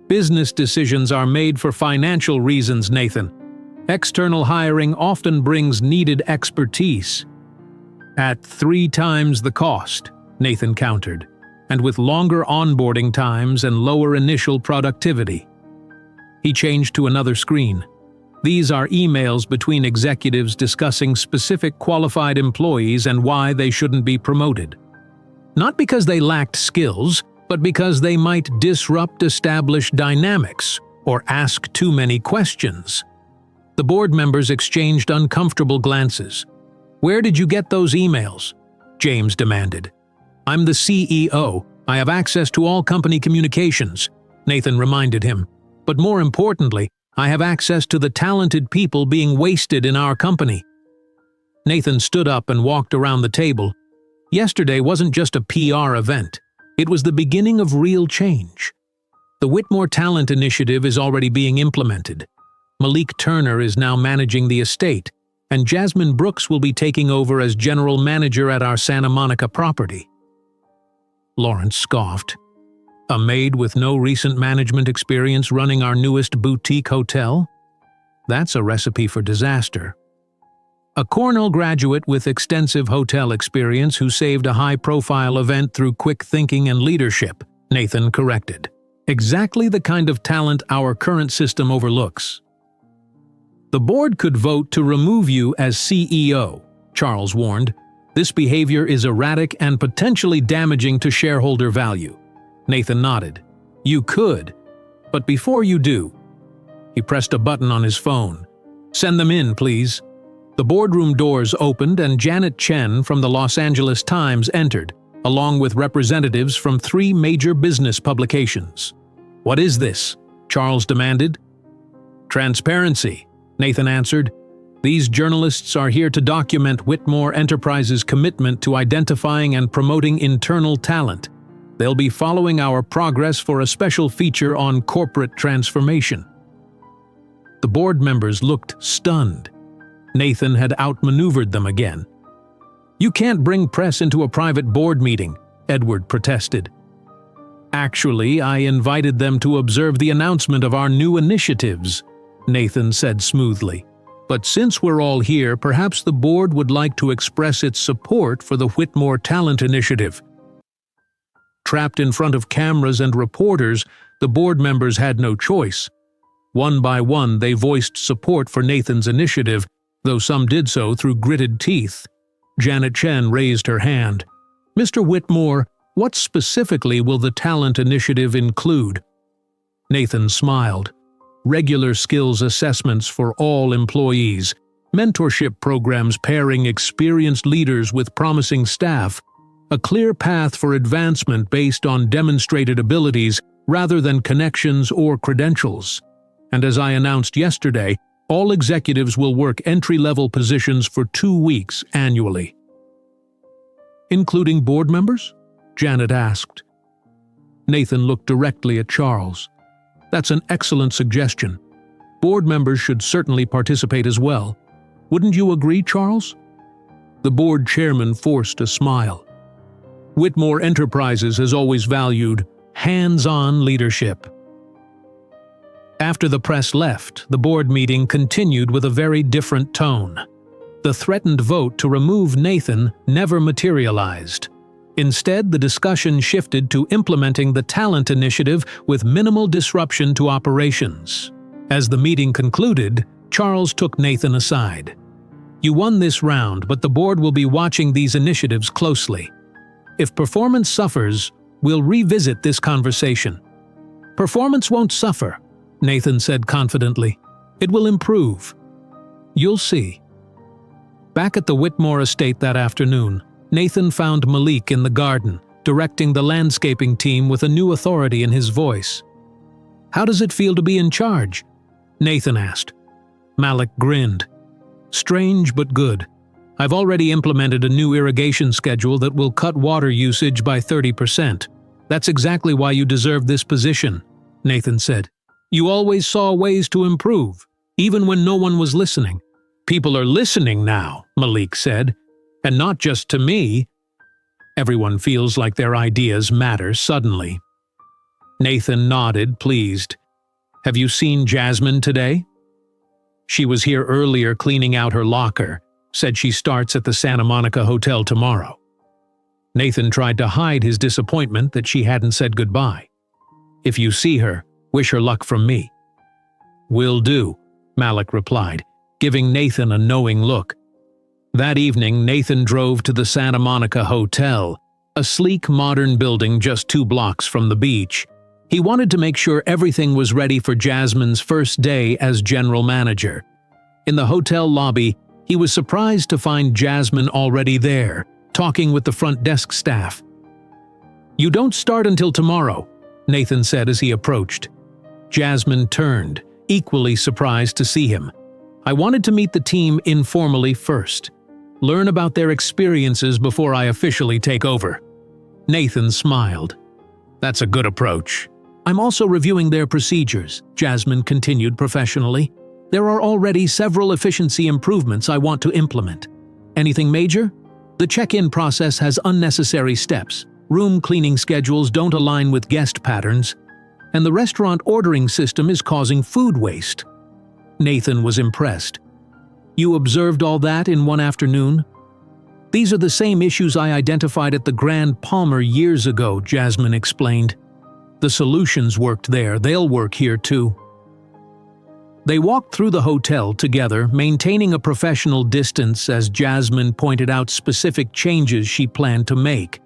"Business decisions are made for financial reasons, Nathan. External hiring often brings needed expertise." "At 3 times the cost," Nathan countered, "and with longer onboarding times and lower initial productivity." He changed to another screen. "These are emails between executives discussing specific qualified employees and why they shouldn't be promoted. Not because they lacked skills, but because they might disrupt established dynamics or ask too many questions." The board members exchanged uncomfortable glances. "Where did you get those emails?" James demanded. "I'm the CEO. I have access to all company communications," Nathan reminded him. "But more importantly, I have access to the talented people being wasted in our company." Nathan stood up and walked around the table. Yesterday wasn't just a PR event. It was the beginning of real change. The Whitmore Talent Initiative is already being implemented. Malik Turner is now managing the estate, and Jasmine Brooks will be taking over as general manager at our Santa Monica property. Lawrence scoffed. "A maid with no recent management experience running our newest boutique hotel? That's a recipe for disaster." "A Cornell graduate with extensive hotel experience who saved a high-profile event through quick thinking and leadership," Nathan corrected. "Exactly the kind of talent our current system overlooks." "The board could vote to remove you as CEO," Charles warned. "This behavior is erratic and potentially damaging to shareholder value." Nathan nodded. "You could, but before you do..." He pressed a button on his phone. "Send them in, please." The boardroom doors opened and Janet Chen from the Los Angeles Times entered, along with representatives from 3 major business publications. "What is this?" Charles demanded. "Transparency," Nathan answered. "These journalists are here to document Whitmore Enterprises' commitment to identifying and promoting internal talent. They'll be following our progress for a special feature on corporate transformation." The board members looked stunned. Nathan had outmaneuvered them again. "You can't bring press into a private board meeting," Edward protested. Actually, I invited them to observe the announcement of our new initiatives, Nathan said smoothly. But since we're all here, perhaps the board would like to express its support for the Whitmore Talent Initiative. Trapped in front of cameras and reporters, the board members had no choice. One by one, they voiced support for Nathan's initiative, though some did so through gritted teeth. Janet Chen raised her hand. "Mr. Whitmore, what specifically will the talent initiative include?" Nathan smiled. "Regular skills assessments for all employees, mentorship programs pairing experienced leaders with promising staff, a clear path for advancement based on demonstrated abilities rather than connections or credentials. And as I announced yesterday, all executives will work entry-level positions for 2 weeks annually." "Including board members?" Janet asked. Nathan looked directly at Charles. "That's an excellent suggestion. Board members should certainly participate as well. Wouldn't you agree, Charles?" The board chairman forced a smile. "Whitmore Enterprises has always valued hands-on leadership." After the press left, the board meeting continued with a very different tone. The threatened vote to remove Nathan never materialized. Instead, the discussion shifted to implementing the talent initiative with minimal disruption to operations. As the meeting concluded, Charles took Nathan aside. "You won this round, but the board will be watching these initiatives closely. If performance suffers, we'll revisit this conversation." "Performance won't suffer," Nathan said confidently. "It will improve. You'll see." Back at the Whitmore estate that afternoon, Nathan found Malik in the garden, directing the landscaping team with a new authority in his voice. "How does it feel to be in charge?" Nathan asked. Malik grinned. "Strange but good. I've already implemented a new irrigation schedule that will cut water usage by 30%. That's exactly why you deserve this position," Nathan said. "You always saw ways to improve, even when no one was listening." "People are listening now," Malik said. "And not just to me." Everyone feels like their ideas matter suddenly. Nathan nodded, pleased. "Have you seen Jasmine today?" "She was here earlier cleaning out her locker. Said she starts at the Santa Monica Hotel tomorrow." Nathan tried to hide his disappointment that she hadn't said goodbye. "If you see her, wish her luck from me." "Will do," Malik replied, giving Nathan a knowing look. That evening, Nathan drove to the Santa Monica Hotel, a sleek, modern building just 2 blocks from the beach. He wanted to make sure everything was ready for Jasmine's first day as general manager. In the hotel lobby, he was surprised to find Jasmine already there, talking with the front desk staff. "You don't start until tomorrow," Nathan said as he approached. Jasmine turned, equally surprised to see him. "I wanted to meet the team informally first. Learn about their experiences before I officially take over." Nathan smiled. "That's a good approach." "I'm also reviewing their procedures," Jasmine continued professionally. "There are already several efficiency improvements I want to implement." "Anything major?" "The check-in process has unnecessary steps. Room cleaning schedules don't align with guest patterns. And the restaurant ordering system is causing food waste." Nathan was impressed. "You observed all that in one afternoon?" "These are the same issues I identified at the Grand Palmer years ago," Jasmine explained. "The solutions worked there, they'll work here too." They walked through the hotel together, maintaining a professional distance as Jasmine pointed out specific changes she planned to make.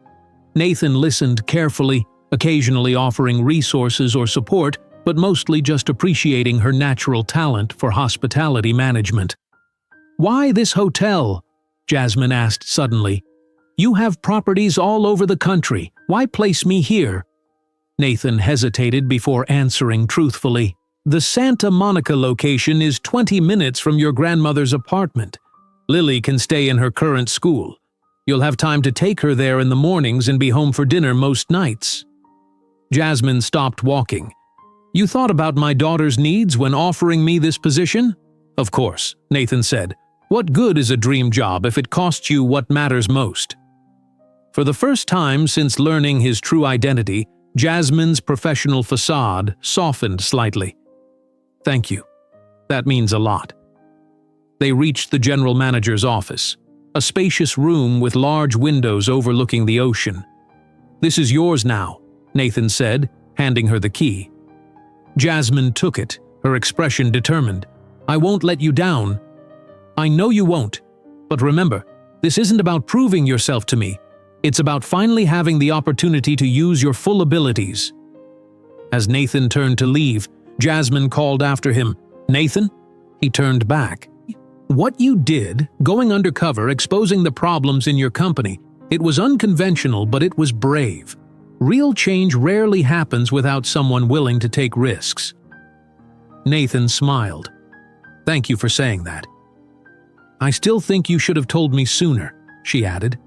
Nathan listened carefully, occasionally offering resources or support, but mostly just appreciating her natural talent for hospitality management. "Why this hotel?" Jasmine asked suddenly. "You have properties all over the country. Why place me here?" Nathan hesitated before answering truthfully. "The Santa Monica location is 20 minutes from your grandmother's apartment. Lily can stay in her current school. You'll have time to take her there in the mornings and be home for dinner most nights." Jasmine stopped walking. "You thought about my daughter's needs when offering me this position?" "Of course," Nathan said. "What good is a dream job if it costs you what matters most?" For the first time since learning his true identity, Jasmine's professional facade softened slightly. "Thank you. That means a lot." They reached the general manager's office, a spacious room with large windows overlooking the ocean. "This is yours now," Nathan said, handing her the key. Jasmine took it, her expression determined. "I won't let you down." "I know you won't. But remember, this isn't about proving yourself to me. It's about finally having the opportunity to use your full abilities." As Nathan turned to leave, Jasmine called after him, "Nathan?" He turned back. "What you did, going undercover, exposing the problems in your company, it was unconventional, but it was brave. Real change rarely happens without someone willing to take risks." Nathan smiled. "Thank you for saying that." "I still think you should have told me sooner," she added.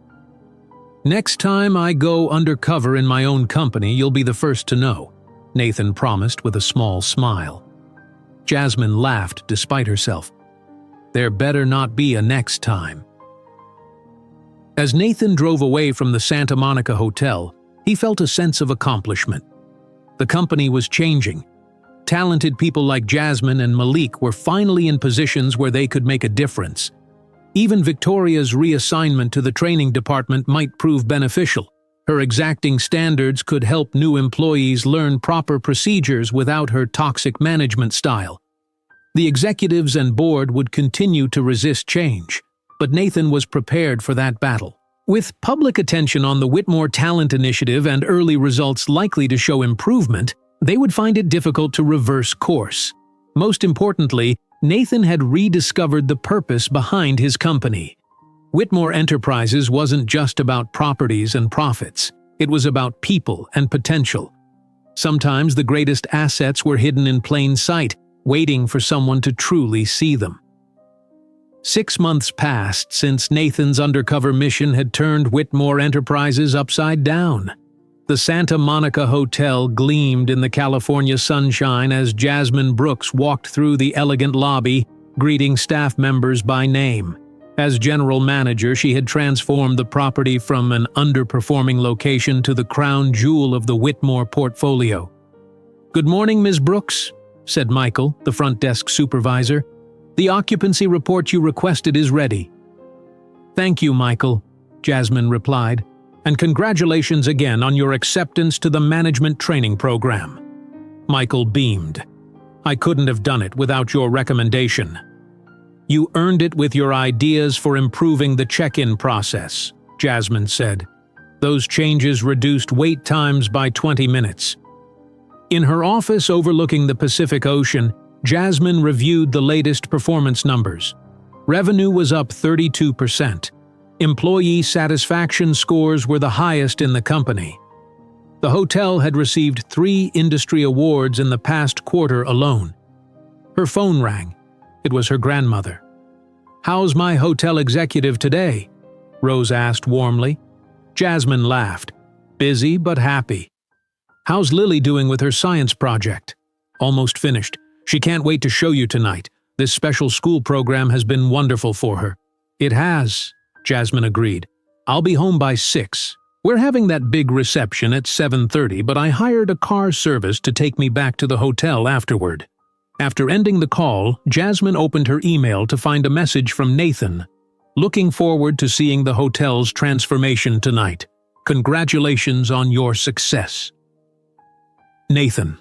"Next time I go undercover in my own company, you'll be the first to know," Nathan promised with a small smile. Jasmine laughed despite herself. There better not be a next time. As Nathan drove away from the Santa Monica Hotel, he felt a sense of accomplishment. The company was changing. Talented people like Jasmine and Malik were finally in positions where they could make a difference. Even Victoria's reassignment to the training department might prove beneficial. Her exacting standards could help new employees learn proper procedures without her toxic management style. The executives and board would continue to resist change, but Nathan was prepared for that battle. With public attention on the Whitmore Talent Initiative and early results likely to show improvement, they would find it difficult to reverse course. Most importantly, Nathan had rediscovered the purpose behind his company. Whitmore Enterprises wasn't just about properties and profits. It was about people and potential. Sometimes the greatest assets were hidden in plain sight, waiting for someone to truly see them. 6 months passed since Nathan's undercover mission had turned Whitmore Enterprises upside down. The Santa Monica Hotel gleamed in the California sunshine as Jasmine Brooks walked through the elegant lobby, greeting staff members by name. As general manager, she had transformed the property from an underperforming location to the crown jewel of the Whitmore portfolio. "Good morning, Ms. Brooks," said Michael, the front desk supervisor. "The occupancy report you requested is ready." "Thank you, Michael," Jasmine replied, "and congratulations again on your acceptance to the management training program." Michael beamed. "I couldn't have done it without your recommendation." "You earned it with your ideas for improving the check-in process," Jasmine said. "Those changes reduced wait times by 20 minutes. In her office overlooking the Pacific Ocean, Jasmine reviewed the latest performance numbers. Revenue was up 32%. Employee satisfaction scores were the highest in the company. The hotel had received 3 industry awards in the past quarter alone. Her phone rang. It was her grandmother. "How's my hotel executive today?" Rose asked warmly. Jasmine laughed. "Busy but happy." "How's Lily doing with her science project?" "Almost finished. She can't wait to show you tonight. This special school program has been wonderful for her." "It has," Jasmine agreed. "I'll be home by 6. We're having that big reception at 7:30, but I hired a car service to take me back to the hotel afterward." After ending the call, Jasmine opened her email to find a message from Nathan. "Looking forward to seeing the hotel's transformation tonight. Congratulations on your success." Nathan.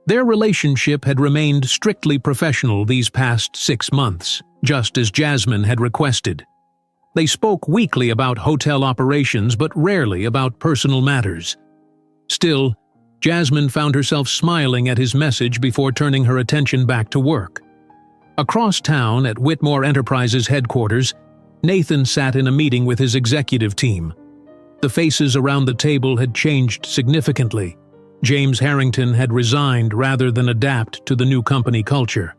Their relationship had remained strictly professional these past 6 months, just as Jasmine had requested. They spoke weekly about hotel operations but rarely about personal matters. Still, Jasmine found herself smiling at his message before turning her attention back to work. Across town at Whitmore Enterprises headquarters, Nathan sat in a meeting with his executive team. The faces around the table had changed significantly. James Harrington had resigned rather than adapt to the new company culture.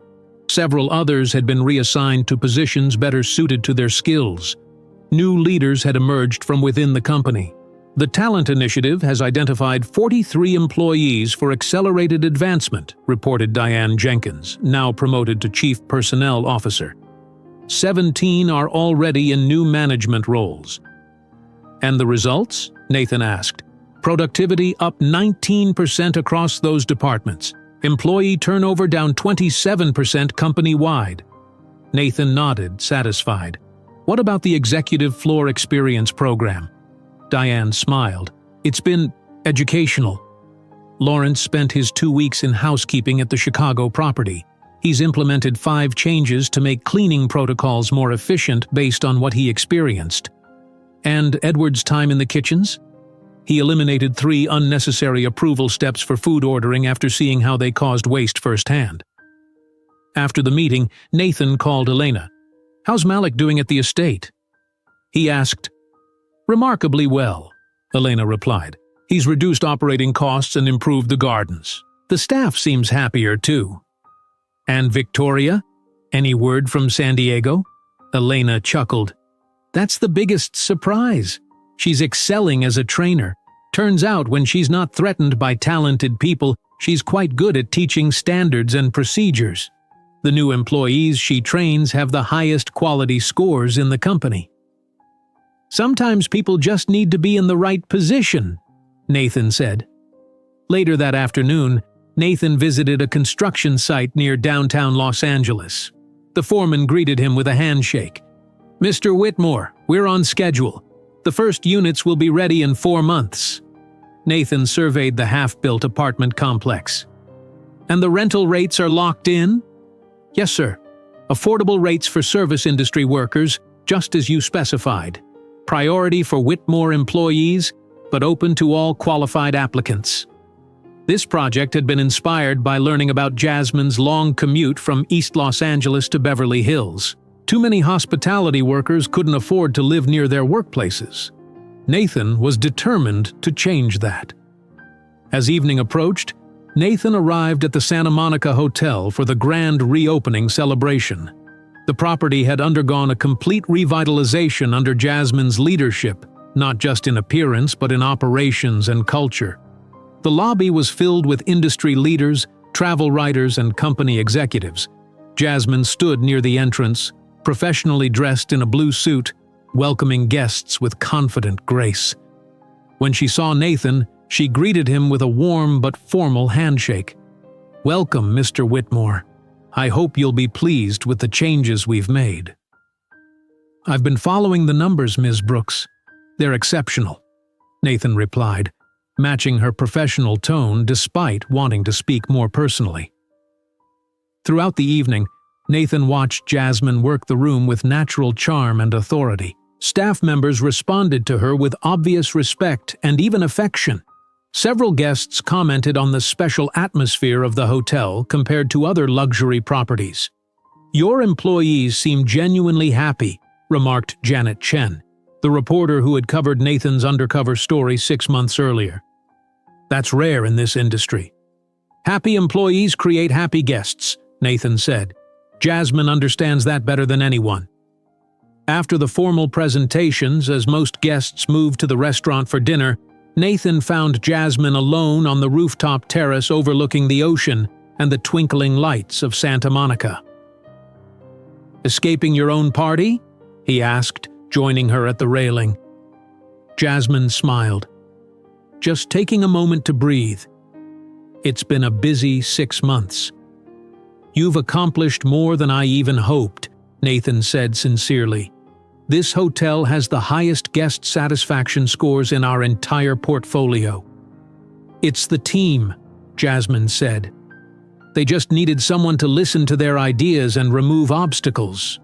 Several others had been reassigned to positions better suited to their skills. New leaders had emerged from within the company. The Talent Initiative has identified 43 employees for accelerated advancement, reported Diane Jenkins, now promoted to Chief Personnel Officer. 17 are already in new management roles. "And the results?" Nathan asked. Productivity up 19% across those departments. Employee turnover down 27% company-wide. Nathan nodded, satisfied. What about the Executive Floor Experience program? Diane smiled. It's been educational. Lawrence spent his 2 weeks in housekeeping at the Chicago property. He's implemented 5 changes to make cleaning protocols more efficient based on what he experienced. And Edward's time in the kitchens? He eliminated 3 unnecessary approval steps for food ordering after seeing how they caused waste firsthand. After the meeting, Nathan called Elena. "How's Malik doing at the estate?" He asked. "Remarkably well," Elena replied. "He's reduced operating costs and improved the gardens. The staff seems happier too." "And Victoria? Any word from San Diego?" Elena chuckled. "That's the biggest surprise. She's excelling as a trainer. Turns out when she's not threatened by talented people, she's quite good at teaching standards and procedures. The new employees she trains have the highest quality scores in the company." "Sometimes people just need to be in the right position," Nathan said. Later that afternoon, Nathan visited a construction site near downtown Los Angeles. The foreman greeted him with a handshake. "Mr. Whitmore, we're on schedule. The first units will be ready in 4 months." Nathan surveyed the half-built apartment complex. "And the rental rates are locked in?" "Yes, sir. Affordable rates for service industry workers, just as you specified. Priority for Whitmore employees, but open to all qualified applicants." This project had been inspired by learning about Jasmine's long commute from East Los Angeles to Beverly Hills. Too many hospitality workers couldn't afford to live near their workplaces. Nathan was determined to change that. As evening approached, Nathan arrived at the Santa Monica Hotel for the grand reopening celebration. The property had undergone a complete revitalization under Jasmine's leadership, not just in appearance but in operations and culture. The lobby was filled with industry leaders, travel writers, and company executives. Jasmine stood near the entrance, professionally dressed in a blue suit, welcoming guests with confident grace. When she saw Nathan, she greeted him with a warm but formal handshake. "Welcome, Mr. Whitmore. I hope you'll be pleased with the changes we've made." "I've been following the numbers, Ms. Brooks. They're exceptional," Nathan replied, matching her professional tone despite wanting to speak more personally. Throughout the evening, Nathan watched Jasmine work the room with natural charm and authority. Staff members responded to her with obvious respect and even affection. Several guests commented on the special atmosphere of the hotel compared to other luxury properties. "Your employees seem genuinely happy," remarked Janet Chen, the reporter who had covered Nathan's undercover story 6 months earlier. "That's rare in this industry." "Happy employees create happy guests," Nathan said. "Jasmine understands that better than anyone." After the formal presentations, as most guests moved to the restaurant for dinner, Nathan found Jasmine alone on the rooftop terrace overlooking the ocean and the twinkling lights of Santa Monica. "Escaping your own party?" he asked, joining her at the railing. Jasmine smiled. "Just taking a moment to breathe. It's been a busy 6 months." "You've accomplished more than I even hoped," Nathan said sincerely. "This hotel has the highest guest satisfaction scores in our entire portfolio." "It's the team," Jasmine said. "They just needed someone to listen to their ideas and remove obstacles."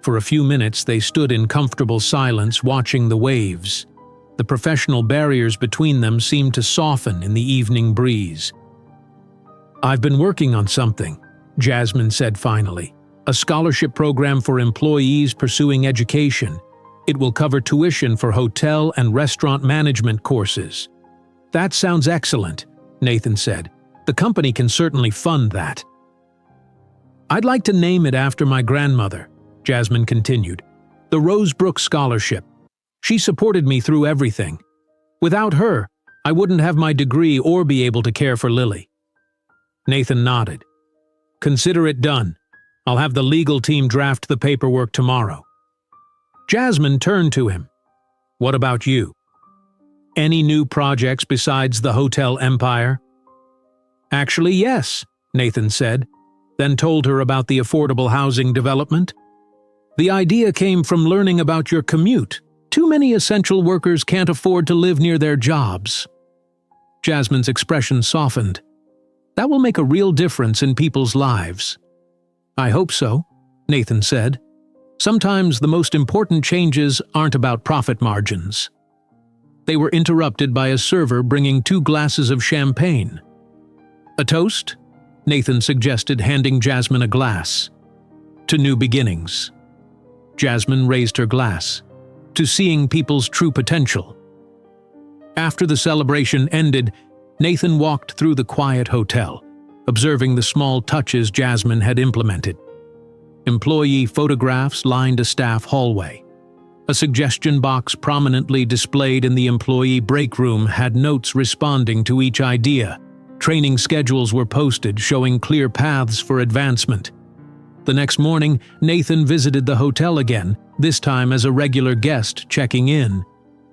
For a few minutes they stood in comfortable silence watching the waves. The professional barriers between them seemed to soften in the evening breeze. "I've been working on something," Jasmine said finally. "A scholarship program for employees pursuing education. It will cover tuition for hotel and restaurant management courses." "That sounds excellent," Nathan said. "The company can certainly fund that." "I'd like to name it after my grandmother," Jasmine continued. "The Rosebrook Scholarship. She supported me through everything. Without her, I wouldn't have my degree or be able to care for Lily." Nathan nodded. "Consider it done. I'll have the legal team draft the paperwork tomorrow." Jasmine turned to him. "What about you?" Any new projects besides the hotel empire? Actually, yes, Nathan said, then told her about the affordable housing development. The idea came from learning about your commute. Too many essential workers can't afford to live near their jobs. Jasmine's expression softened. That will make a real difference in people's lives. I hope so, Nathan said. Sometimes the most important changes aren't about profit margins. They were interrupted by a server bringing 2 glasses of champagne. A toast? Nathan suggested, handing Jasmine a glass. To new beginnings. Jasmine raised her glass. To seeing people's true potential. After the celebration ended, Nathan walked through the quiet hotel, observing the small touches Jasmine had implemented. Employee photographs lined a staff hallway. A suggestion box prominently displayed in the employee break room had notes responding to each idea. Training schedules were posted showing clear paths for advancement. The next morning, Nathan visited the hotel again, this time as a regular guest checking in.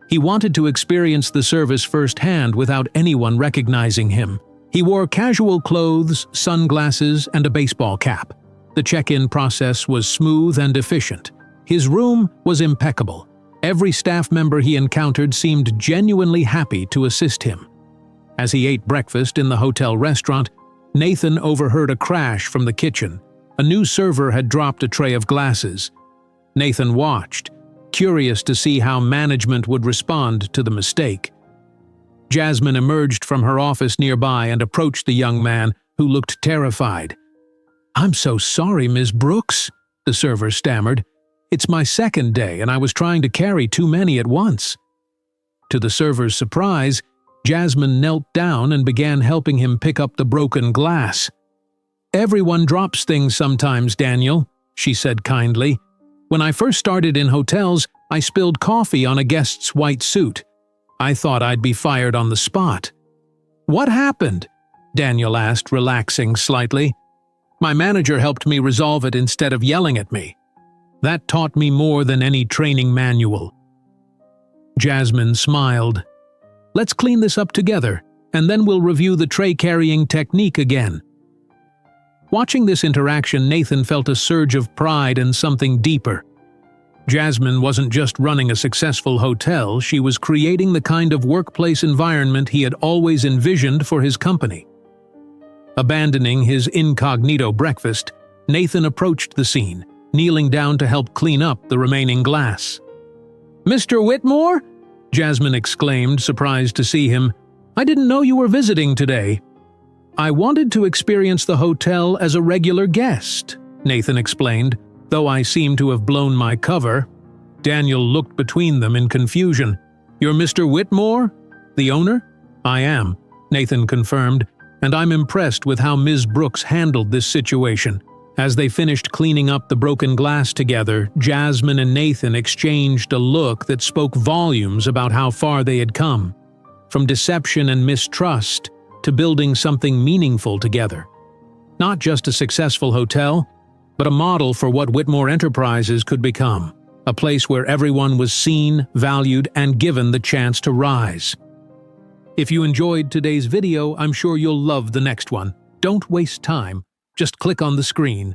He wanted to experience the service firsthand without anyone recognizing him. He wore casual clothes, sunglasses, and a baseball cap. The check-in process was smooth and efficient. His room was impeccable. Every staff member he encountered seemed genuinely happy to assist him. As he ate breakfast in the hotel restaurant, Nathan overheard a crash from the kitchen. A new server had dropped a tray of glasses. Nathan watched, curious to see how management would respond to the mistake. Jasmine emerged from her office nearby and approached the young man, who looked terrified. "I'm so sorry, Ms. Brooks," the server stammered. "It's my second day and I was trying to carry too many at once." To the server's surprise, Jasmine knelt down and began helping him pick up the broken glass. "Everyone drops things sometimes, Daniel," she said kindly. "When I first started in hotels, I spilled coffee on a guest's white suit. I thought I'd be fired on the spot." "What happened?" Daniel asked, relaxing slightly. "My manager helped me resolve it instead of yelling at me. That taught me more than any training manual." Jasmine smiled. "Let's clean this up together, and then we'll review the tray-carrying technique again." Watching this interaction, Nathan felt a surge of pride and something deeper. Jasmine wasn't just running a successful hotel, she was creating the kind of workplace environment he had always envisioned for his company. Abandoning his incognito breakfast, Nathan approached the scene, kneeling down to help clean up the remaining glass. "Mr. Whitmore?" Jasmine exclaimed, surprised to see him. "I didn't know you were visiting today." "I wanted to experience the hotel as a regular guest," Nathan explained, "though I seem to have blown my cover." Daniel looked between them in confusion. "You're Mr. Whitmore? The owner?" "I am," Nathan confirmed, "and I'm impressed with how Ms. Brooks handled this situation." As they finished cleaning up the broken glass together, Jasmine and Nathan exchanged a look that spoke volumes about how far they had come. From deception and mistrust to building something meaningful together. Not just a successful hotel, but a model for what Whitmore Enterprises could become. A place where everyone was seen, valued, and given the chance to rise. If you enjoyed today's video, I'm sure you'll love the next one. Don't waste time. Just click on the screen.